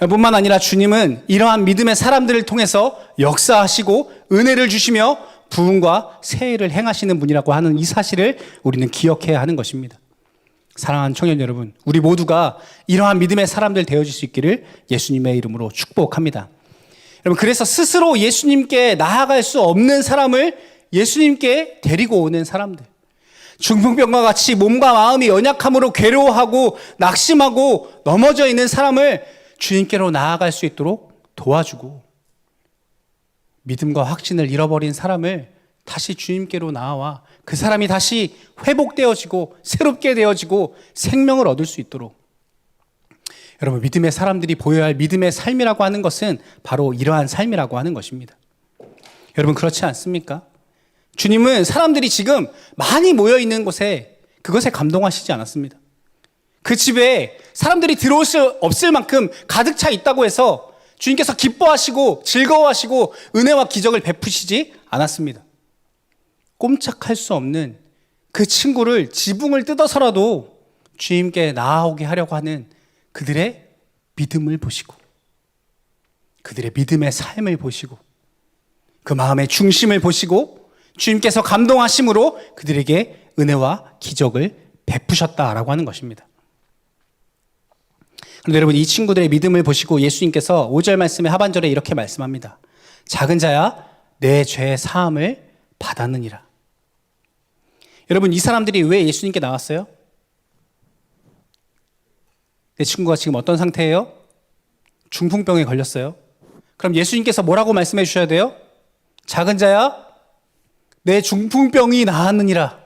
뿐만 아니라 주님은 이러한 믿음의 사람들을 통해서 역사하시고 은혜를 주시며 부흥과 세일을 행하시는 분이라고 하는 이 사실을 우리는 기억해야 하는 것입니다. 사랑하는 청년 여러분, 우리 모두가 이러한 믿음의 사람들 되어질 수 있기를 예수님의 이름으로 축복합니다. 여러분, 그래서 스스로 예수님께 나아갈 수 없는 사람을 예수님께 데리고 오는 사람들, 중풍병과 같이 몸과 마음이 연약함으로 괴로워하고 낙심하고 넘어져 있는 사람을 주님께로 나아갈 수 있도록 도와주고, 믿음과 확신을 잃어버린 사람을 다시 주님께로 나아와 그 사람이 다시 회복되어지고 새롭게 되어지고 생명을 얻을 수 있도록, 여러분, 믿음의 사람들이 보여야 할 믿음의 삶이라고 하는 것은 바로 이러한 삶이라고 하는 것입니다. 여러분, 그렇지 않습니까? 주님은 사람들이 지금 많이 모여 있는 곳에 그것에 감동하시지 않았습니다. 그 집에 사람들이 들어올 수 없을 만큼 가득 차 있다고 해서 주님께서 기뻐하시고 즐거워하시고 은혜와 기적을 베푸시지 않았습니다. 꼼짝할 수 없는 그 친구를 지붕을 뜯어서라도 주님께 나아오게 하려고 하는 그들의 믿음을 보시고, 그들의 믿음의 삶을 보시고, 그 마음의 중심을 보시고 주님께서 감동하심으로 그들에게 은혜와 기적을 베푸셨다라고 하는 것입니다. 그런데 여러분, 이 친구들의 믿음을 보시고 예수님께서 5절 말씀의 하반절에 이렇게 말씀합니다. 작은 자야, 내 죄 사함을 받았느니라. 여러분, 이 사람들이 왜 예수님께 나왔어요? 내 친구가 지금 어떤 상태예요? 중풍병에 걸렸어요. 그럼 예수님께서 뭐라고 말씀해 주셔야 돼요? 작은 자야, 내 중풍병이 나았느니라.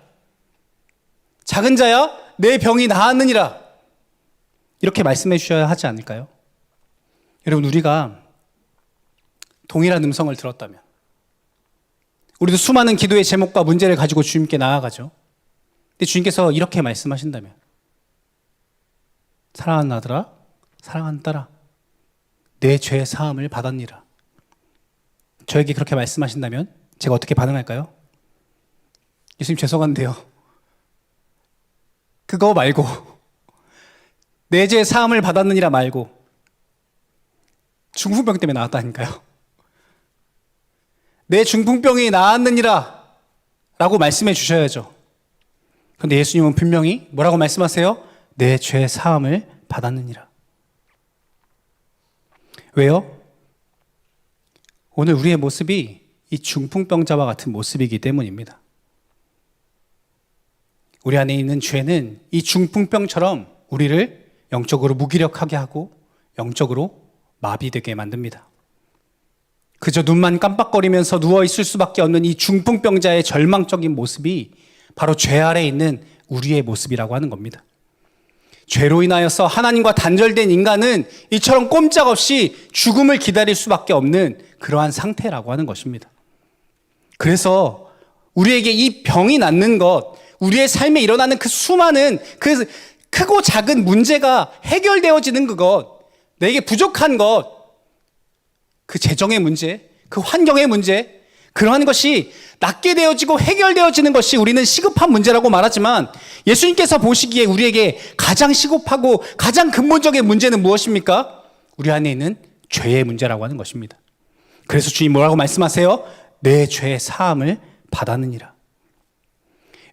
작은 자야, 내 병이 나았느니라. 이렇게 말씀해 주셔야 하지 않을까요? 여러분, 우리가 동일한 음성을 들었다면 우리도 수많은 기도의 제목과 문제를 가지고 주님께 나아가죠. 근데 주님께서 이렇게 말씀하신다면, 사랑하는 아들아, 사랑하는 딸아, 내 죄 사함을 받았니라. 저에게 그렇게 말씀하신다면 제가 어떻게 반응할까요? 예수님 죄송한데요, 그거 말고 내 죄 사함을 받았느니라 말고 중풍병 때문에 나왔다니까요. 내 중풍병이 나았느니라 라고 말씀해 주셔야죠. 그런데 예수님은 분명히 뭐라고 말씀하세요? 내 죄 사함을 받았느니라. 왜요? 오늘 우리의 모습이 이 중풍병자와 같은 모습이기 때문입니다. 우리 안에 있는 죄는 이 중풍병처럼 우리를 영적으로 무기력하게 하고 영적으로 마비되게 만듭니다. 그저 눈만 깜빡거리면서 누워있을 수밖에 없는 이 중풍병자의 절망적인 모습이 바로 죄 아래에 있는 우리의 모습이라고 하는 겁니다. 죄로 인하여서 하나님과 단절된 인간은 이처럼 꼼짝없이 죽음을 기다릴 수밖에 없는 그러한 상태라고 하는 것입니다. 그래서 우리에게 이 병이 낫는 것, 우리의 삶에 일어나는 그 수많은 그 크고 작은 문제가 해결되어지는 그것, 내게 부족한 것, 그 재정의 문제, 그 환경의 문제, 그러한 것이 낫게 되어지고 해결되어지는 것이 우리는 시급한 문제라고 말하지만, 예수님께서 보시기에 우리에게 가장 시급하고 가장 근본적인 문제는 무엇입니까? 우리 안에 있는 죄의 문제라고 하는 것입니다. 그래서 주님 뭐라고 말씀하세요? 내 죄 사함을 받았느니라.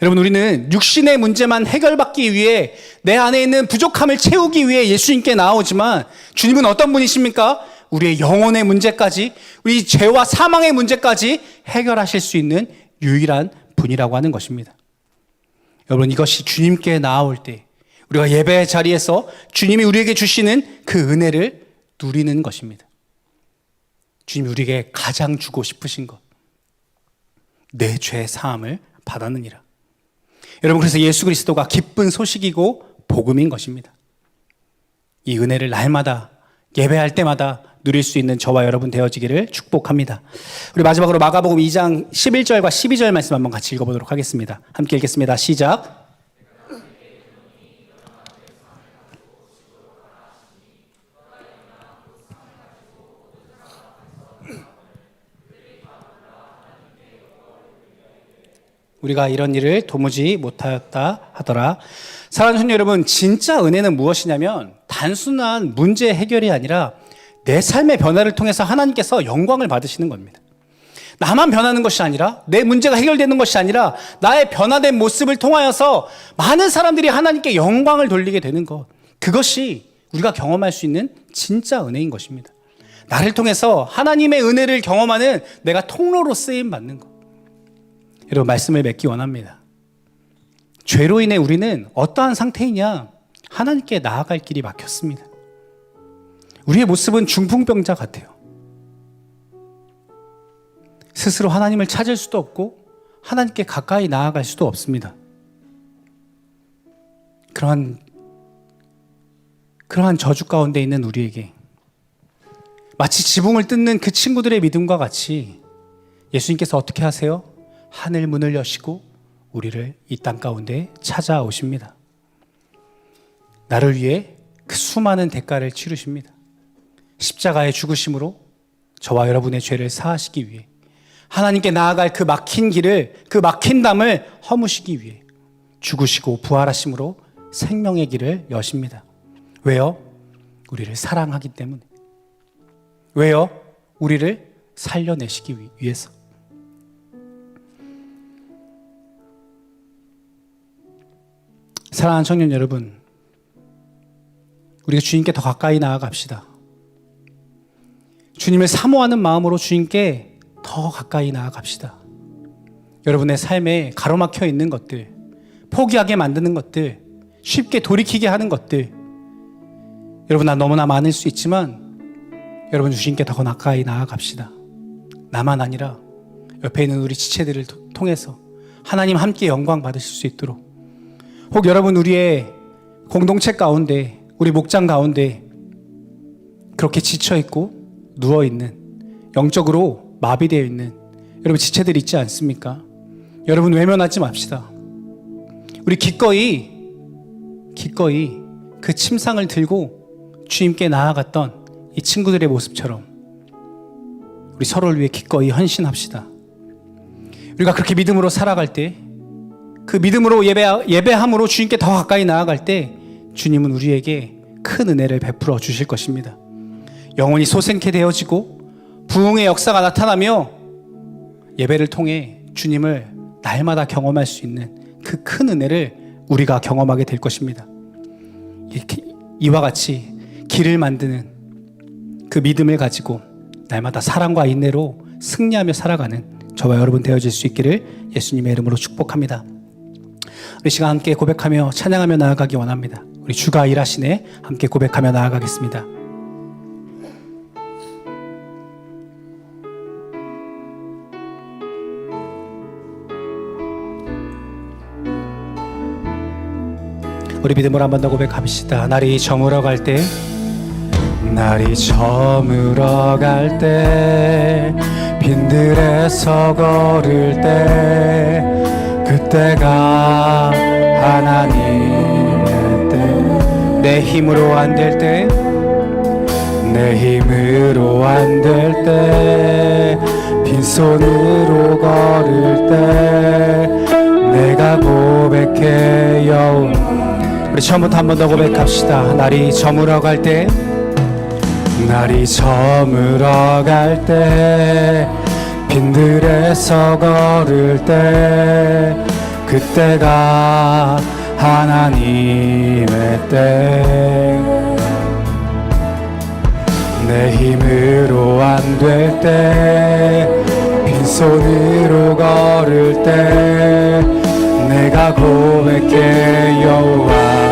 여러분, 우리는 육신의 문제만 해결받기 위해 내 안에 있는 부족함을 채우기 위해 예수님께 나오지만, 주님은 어떤 분이십니까? 우리의 영혼의 문제까지, 우리 죄와 사망의 문제까지 해결하실 수 있는 유일한 분이라고 하는 것입니다. 여러분, 이것이 주님께 나아올 때 우리가 예배의 자리에서 주님이 우리에게 주시는 그 은혜를 누리는 것입니다. 주님이 우리에게 가장 주고 싶으신 것, 내 죄 사함을 받았느니라. 여러분, 그래서 예수 그리스도가 기쁜 소식이고 복음인 것입니다. 이 은혜를 날마다 예배할 때마다 누릴 수 있는 저와 여러분 되어지기를 축복합니다. 우리 마지막으로 마가복음 2장 11절과 12절 말씀 한번 같이 읽어보도록 하겠습니다. 함께 읽겠습니다. 시작. 우리가 이런 일을 도무지 못하였다 하더라. 사랑하는 성도 여러분, 진짜 은혜는 무엇이냐면 단순한 문제 해결이 아니라 내 삶의 변화를 통해서 하나님께서 영광을 받으시는 겁니다. 나만 변하는 것이 아니라, 내 문제가 해결되는 것이 아니라, 나의 변화된 모습을 통하여서 많은 사람들이 하나님께 영광을 돌리게 되는 것, 그것이 우리가 경험할 수 있는 진짜 은혜인 것입니다. 나를 통해서 하나님의 은혜를 경험하는 내가 통로로 쓰임 받는 것. 여러분, 말씀을 맺기 원합니다. 죄로 인해 우리는 어떠한 상태이냐? 하나님께 나아갈 길이 막혔습니다. 우리의 모습은 중풍병자 같아요. 스스로 하나님을 찾을 수도 없고 하나님께 가까이 나아갈 수도 없습니다. 그러한 저주 가운데 있는 우리에게 마치 지붕을 뜯는 그 친구들의 믿음과 같이 예수님께서 어떻게 하세요? 하늘 문을 여시고 우리를 이 땅 가운데 찾아오십니다. 나를 위해 그 수많은 대가를 치르십니다. 십자가의 죽으심으로 저와 여러분의 죄를 사하시기 위해, 하나님께 나아갈 그 막힌 길을, 그 막힌 담을 허무시기 위해 죽으시고 부활하심으로 생명의 길을 여십니다. 왜요? 우리를 사랑하기 때문에. 왜요? 우리를 살려내시기 위해서. 사랑하는 청년 여러분, 우리가 주님께 더 가까이 나아갑시다. 주님을 사모하는 마음으로 주님께 더 가까이 나아갑시다. 여러분의 삶에 가로막혀 있는 것들, 포기하게 만드는 것들, 쉽게 돌이키게 하는 것들, 여러분, 난 너무나 많을 수 있지만 여러분, 주님께 더 가까이 나아갑시다. 나만 아니라 옆에 있는 우리 지체들을 통해서 하나님 함께 영광 받으실 수 있도록, 혹 여러분 우리의 공동체 가운데, 우리 목장 가운데 그렇게 지쳐있고 누워있는, 영적으로 마비되어 있는 여러분 지체들 있지 않습니까? 여러분, 외면하지 맙시다. 우리 기꺼이 그 침상을 들고 주님께 나아갔던 이 친구들의 모습처럼 우리 서로를 위해 기꺼이 헌신합시다. 우리가 그렇게 믿음으로 살아갈 때, 그 믿음으로 예배함으로 주님께 더 가까이 나아갈 때 주님은 우리에게 큰 은혜를 베풀어 주실 것입니다. 영혼이 솟게 되어지고 부흥의 역사가 나타나며 예배를 통해 주님을 날마다 경험할 수 있는 그 큰 은혜를 우리가 경험하게 될 것입니다. 이와 같이 길을 만드는 그 믿음을 가지고 날마다 사랑과 인내로 승리하며 살아가는 저와 여러분 되어질 수 있기를 예수님의 이름으로 축복합니다. 우리 시간 함께 고백하며 찬양하며 나아가기 원합니다. 우리 주가 일하시네 함께 고백하며 나아가겠습니다. 우리 믿음으로 한 번 더 고백합시다. 날이 저물어 갈 때, 날이 저물어 갈 때, 빈들에서 걸을 때, 그때가 하나님의 때. 내 힘으로 안 될 때, 내 힘으로 안 될 때, 빈손으로 걸을 때, 내가 고백해 여호와. 우리 처음부터 한 번 더 고백합시다. 날이 저물어 갈 때, 날이 저물어 갈 때, 빈들에서 걸을 때, 그때가 하나님의 때. 내 힘으로 안 될 때, 빈손으로 걸을 때, 내가 고백해 여호와.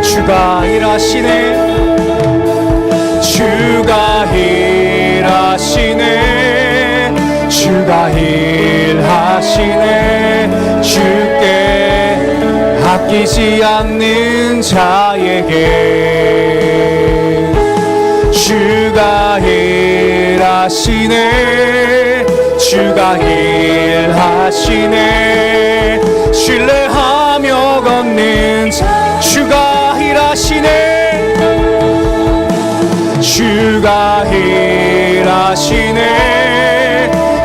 주가 일하시네, 주가 일하시네, 주가 일하시네. 주께 아끼지 않는 자에게 주가 일하시네, 주가 일하시네. 신뢰하며 걷는 자, 주가 일하시네, 주가 일하시네,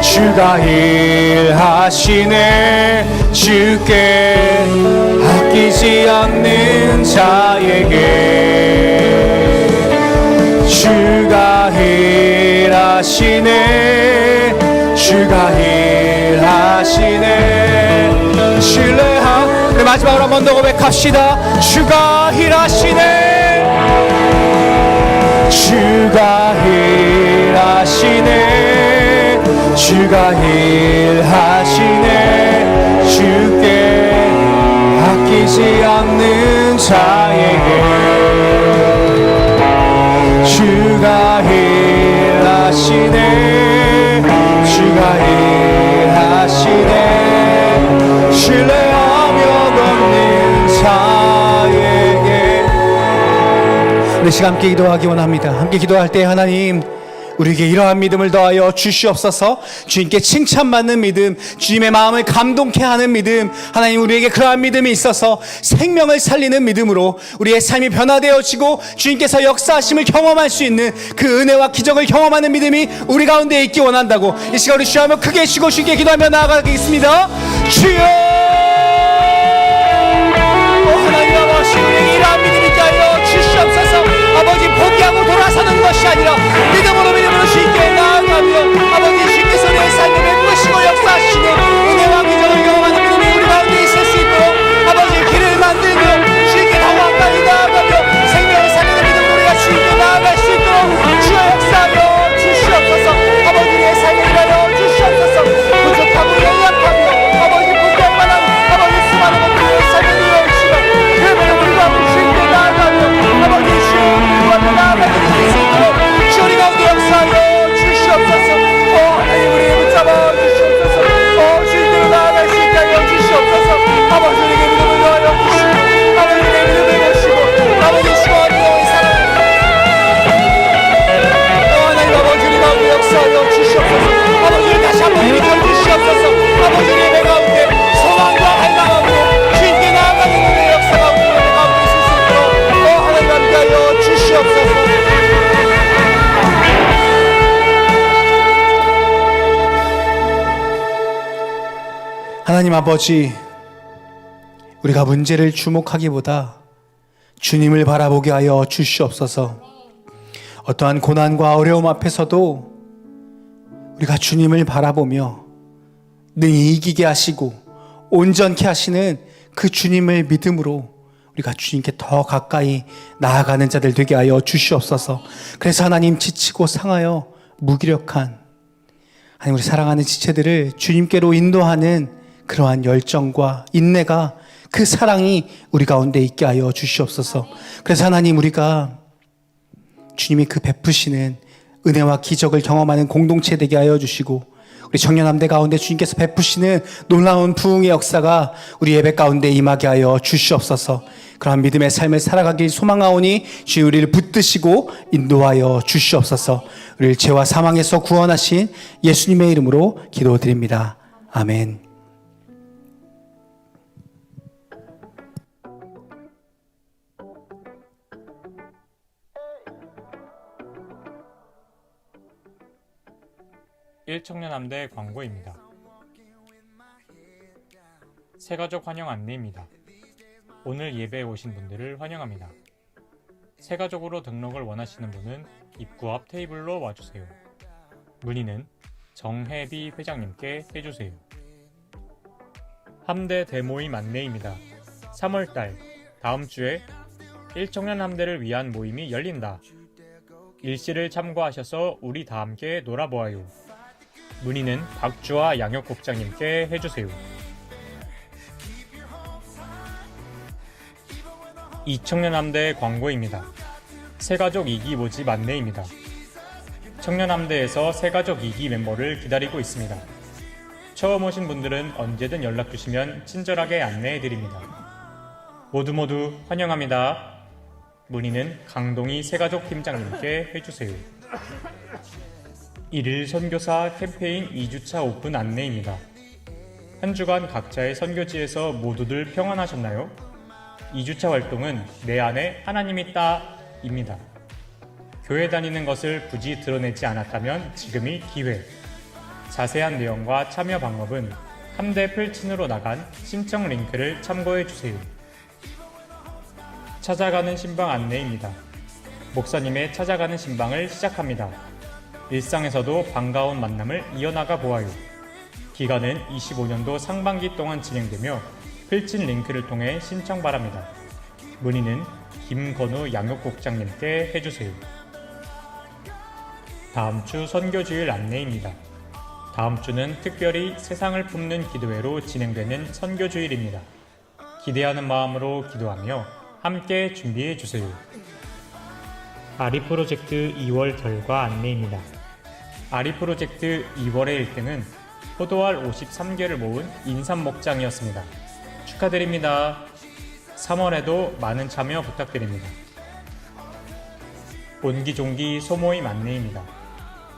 주가 일하시네. 주께 아끼지 않는 자에게 주가 일하시네, 주가 일하시네. 신뢰하. 우리 마지막으로 한 번 더 고백합시다. 주가 일하시네, 주가 일하시네, 주가 일하시네. 주께 아끼지 않는 자에게 주가 일하시네, 주가 일하시네. 신뢰하며 걷는 자에게. 우리 시간 함께 기도하기 원합니다. 함께 기도할 때 하나님, 우리에게 이러한 믿음을 더하여 주시옵소서. 주님께 칭찬받는 믿음, 주님의 마음을 감동케 하는 믿음, 하나님 우리에게 그러한 믿음이 있어서 생명을 살리는 믿음으로 우리의 삶이 변화되어지고 주님께서 역사하심을 경험할 수 있는 그 은혜와 기적을 경험하는 믿음이 우리 가운데 있기 원한다고 이 시간 우리 주여 크게 쉬고 주님께 기도하며 나아가겠습니다. 주여, 하나님 아버지, 우리에게 이러한 믿음이 있게 하여 주시옵소서. 아버지, 포기하고 돌아서는 것이 아니라 믿음으로 주님께 나아가며 아버지 주께서 내 삶을 베푸시고 역사하시는 은혜와 기적을 경험하는 믿음이 우리 가운데 있을 수 있도록 아버지 길을 만들며 주님께 더 가까이 나아가며 생명을 살리는 믿음으로 우리가 주님께 나아갈 수 있도록 주여 역사하여 주시옵소서. 아버지 내 삶을 일하여 주시옵소서. 부족하고 연약하며 아버지 분별만한 아버지 수많은 것들을 삶을 이루어주시고 그럼에도 불구하고 주님께 나아가며 아버지 주님 하나님 아버지, 우리가 문제를 주목하기보다 주님을 바라보게 하여 주시옵소서. 어떠한 고난과 어려움 앞에서도 우리가 주님을 바라보며 능히 이기게 하시고 온전케 하시는 그 주님을 믿음으로 우리가 주님께 더 가까이 나아가는 자들 되게 하여 주시옵소서. 그래서 하나님, 지치고 상하여 무기력한 하나님, 우리 사랑하는 지체들을 주님께로 인도하는 그러한 열정과 인내가, 그 사랑이 우리 가운데 있게 하여 주시옵소서. 그래서 하나님, 우리가 주님이 그 베푸시는 은혜와 기적을 경험하는 공동체 되게 하여 주시고, 우리 청년함대 가운데 주님께서 베푸시는 놀라운 부흥의 역사가 우리 예배 가운데 임하게 하여 주시옵소서. 그러한 믿음의 삶을 살아가길 소망하오니 주님 우리를 붙드시고 인도하여 주시옵소서. 우리를 죄와 사망에서 구원하신 예수님의 이름으로 기도드립니다. 아멘. 일청년함대 광고입니다. 새가족 환영 안내입니다. 오늘 예배에 오신 분들을 환영합니다. 새가족으로 등록을 원하시는 분은 입구 앞 테이블로 와주세요. 문의는 정혜비 회장님께 해주세요. 함대 대모임 안내입니다. 3월달 다음 주에 일청년 함대를 위한 모임이 열린다. 일시를 참고하셔서 우리 다 함께 놀아보아요. 문의는 박주아 양육국장님께 해주세요. 이청년함대 광고입니다. 새가족 2기 모집 안내입니다. 청년함대에서 새가족 2기 멤버를 기다리고 있습니다. 처음 오신 분들은 언제든 연락주시면 친절하게 안내해드립니다. 모두 환영합니다. 문의는 강동희 새가족 팀장님께 해주세요. 1일 선교사 캠페인 2주차 오픈 안내입니다. 한 주간 각자의 선교지에서 모두들 평안하셨나요? 2주차 활동은 내 안에 하나님 있다 입니다. 교회 다니는 것을 굳이 드러내지 않았다면 지금이 기회. 자세한 내용과 참여 방법은 함대 필친으로 나간 신청 링크를 참고해주세요. 찾아가는 신방 안내입니다. 목사님의 찾아가는 신방을 시작합니다. 일상에서도 반가운 만남을 이어나가 보아요. 기간은 25년도 상반기 동안 진행되며 필친 링크를 통해 신청 바랍니다. 문의는 김건우 양육국장님께 해주세요. 다음 주 선교주일 안내입니다. 다음 주는 특별히 세상을 품는 기도회로 진행되는 선교주일입니다. 기대하는 마음으로 기도하며 함께 준비해 주세요. 아리 프로젝트 2월 결과 안내입니다. 아리 프로젝트 2월의 1등은 포도알 53개를 모은 인삼 목장이었습니다. 축하드립니다. 3월에도 많은 참여 부탁드립니다. 온기종기 소모임 안내입니다.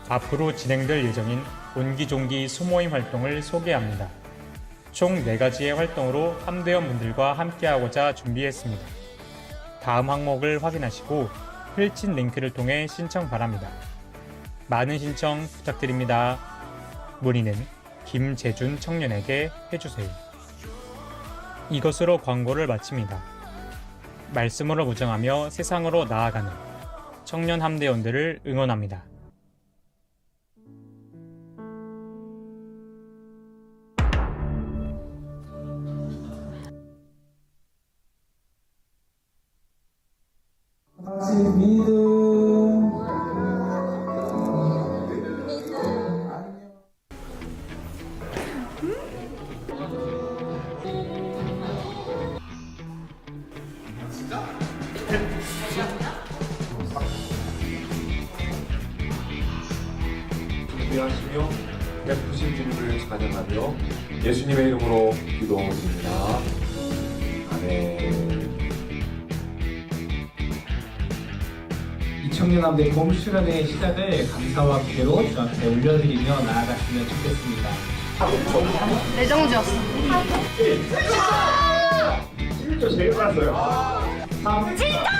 앞으로 진행될 예정인 온기종기 소모임 활동을 소개합니다. 총 4가지의 활동으로 함대원분들과 함께하고자 준비했습니다. 다음 항목을 확인하시고 필친 링크를 통해 신청 바랍니다. 많은 신청 부탁드립니다. 문의는 김재준 청년에게 해주세요. 이것으로 광고를 마칩니다. 말씀으로 무정하며 세상으로 나아가는 청년 함대원들을 응원합니다. 준비하시며 베푸신 주님을 찬양하며 예수님의 이름으로 기도드립니다. 아멘. 이청년함대 봄 수련회의 시작을 감사와 기대로 주 앞에 올려드리며 나아갔으면 좋겠습니다. 내정지였어. 진짜 제일 많았어요. 찐따!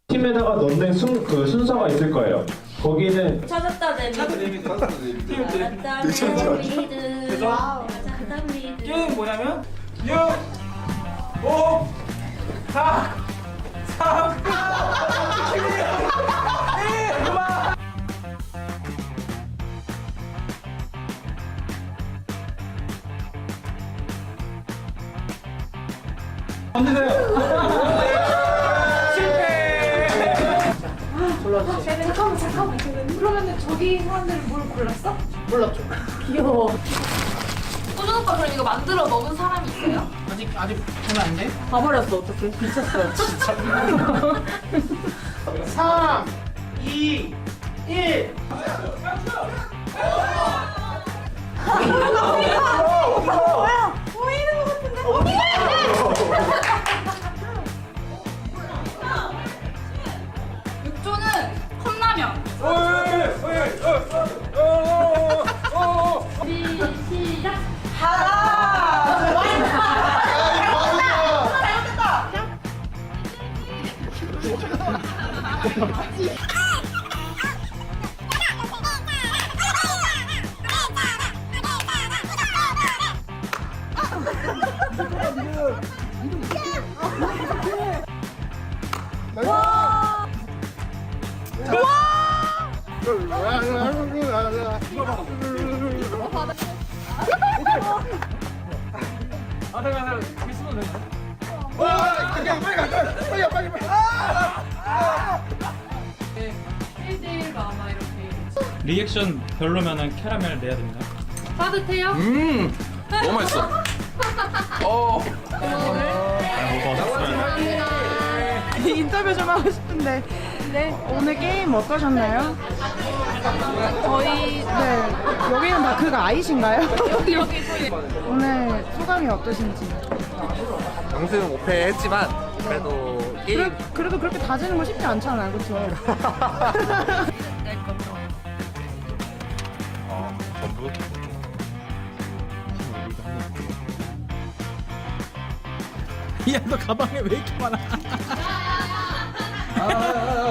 팀에다가 넣는 그 순서가 있을 거예요. 거기는 찾았다 데미. 찾았다 데미. 찾았다 데미. 게임 뭐냐면 6, 5, 4, 3, 잠깐만. 그러면은 저기 사람들은 뭘 골랐어? 몰랐죠. 귀여워. 호준 오빠 그럼 이거 만들어 먹은 사람이 있어요? 아직 하면 안 돼? 다 버렸어 어떡해. 미쳤어. 3, 2, 1. 육조는 컵라면. 시작. 리액션 별로면은 캐러멜 내야 됩니다. 따뜻해요? 너무 맛있어. 인터뷰 좀 하고 싶은데 오늘 게임 어떠셨나요? 저희 여기는 다 그가 아이신가요? 오늘 소감이 어떠신지? 영수는 5패 했지만 그래도 게임 그래도 그렇게 다지는 거 쉽지 않잖아요, 그렇죠? 야, 너 가방에 왜 이렇게 많아?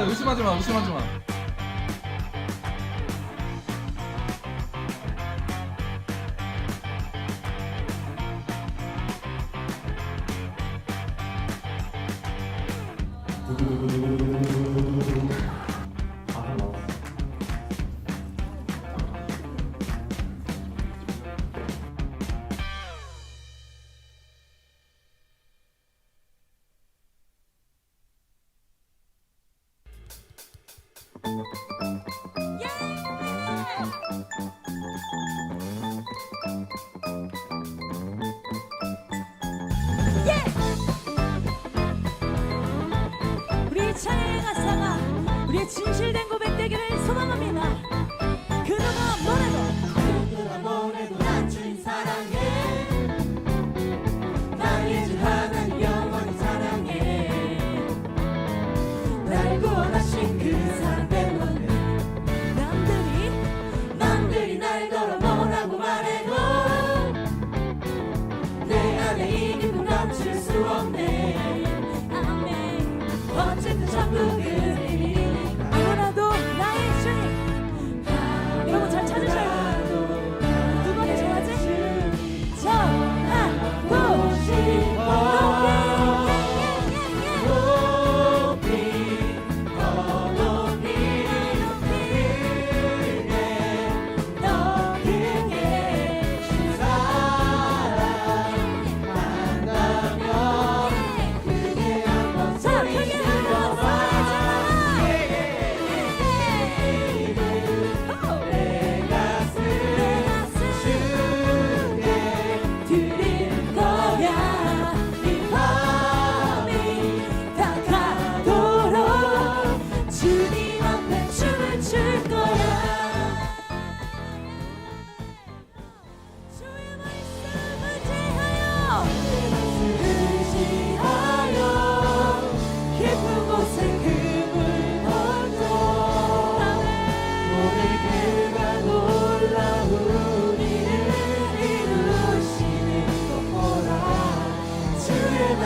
의심하지 마. 우리 찬양의 가사가 우리의 진실된 고백 되기를 소망합니다. 그동안 뭐래도 난 주님 사랑해. 나의 주 하나님 영원히 사랑해. 날 구원하신 그 사랑 때문에 남들이 날 걸어 뭐라고 말해도 내 안에 이 기쁨 감출 수 없네. 아멘. 어쨌든 천국은 아무나도 나의 주님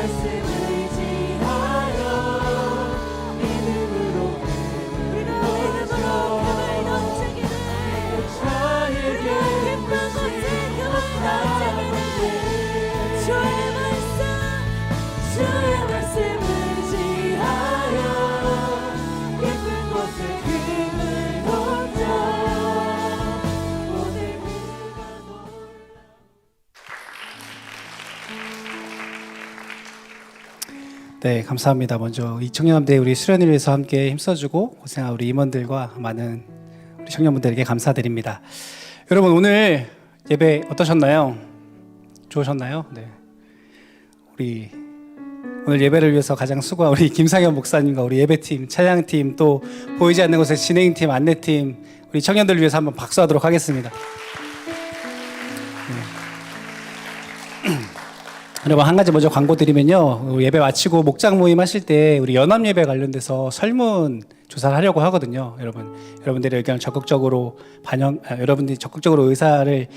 말씀 의지하여 믿음으로 우리가 금을 던지기를 자에게 주의 말씀 의지하여 예쁜 곳에 금을 던져 오늘 네, 감사합니다. 먼저 이 청년함대 우리 수련을 위해서 함께 힘써주고 고생한 우리 임원들과 많은 우리 청년분들에게 감사드립니다. 여러분 오늘 예배 어떠셨나요? 좋으셨나요? 네. 우리 오늘 예배를 위해서 가장 수고한 우리 김상현 목사님과 우리 예배팀, 찬양팀, 또 보이지 않는 곳의 진행팀, 안내팀, 우리 청년들을 위해서 한번 박수하도록 하겠습니다. 여러분 한 가지 먼저 광고 드리면요, 예배 마치고 목장 모임 하실 때 우리 연합 예배 관련돼서 설문 조사를 하려고 하거든요. 여러분들의 의견을 적극적으로 여러분들이 적극적으로 의사를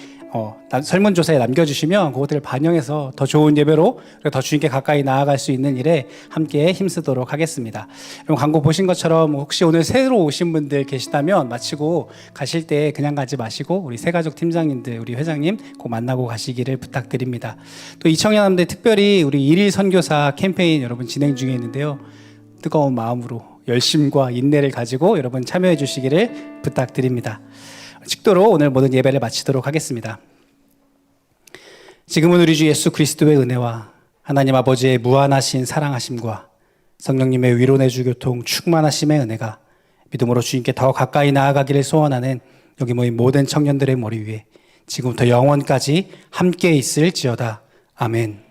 설문조사에 남겨주시면 그것들을 반영해서 더 좋은 예배로 그리고 더 주님께 가까이 나아갈 수 있는 일에 함께 힘쓰도록 하겠습니다. 여러분 광고 보신 것처럼 혹시 오늘 새로 오신 분들 계시다면 마치고 가실 때 그냥 가지 마시고 우리 새가족 팀장님들, 우리 회장님 꼭 만나고 가시기를 부탁드립니다. 또 이 청년함대 특별히 우리 1일 선교사 캠페인 여러분 진행 중에 있는데요. 뜨거운 마음으로 열심과 인내를 가지고 여러분 참여해 주시기를 부탁드립니다. 식도로 오늘 모든 예배를 마치도록 하겠습니다. 지금은 우리 주 예수 그리스도의 은혜와 하나님 아버지의 무한하신 사랑하심과 성령님의 위로내주 교통 충만하심의 은혜가 믿음으로 주님께 더 가까이 나아가기를 소원하는 여기 모인 모든 청년들의 머리 위에 지금부터 영원까지 함께 있을지어다. 아멘.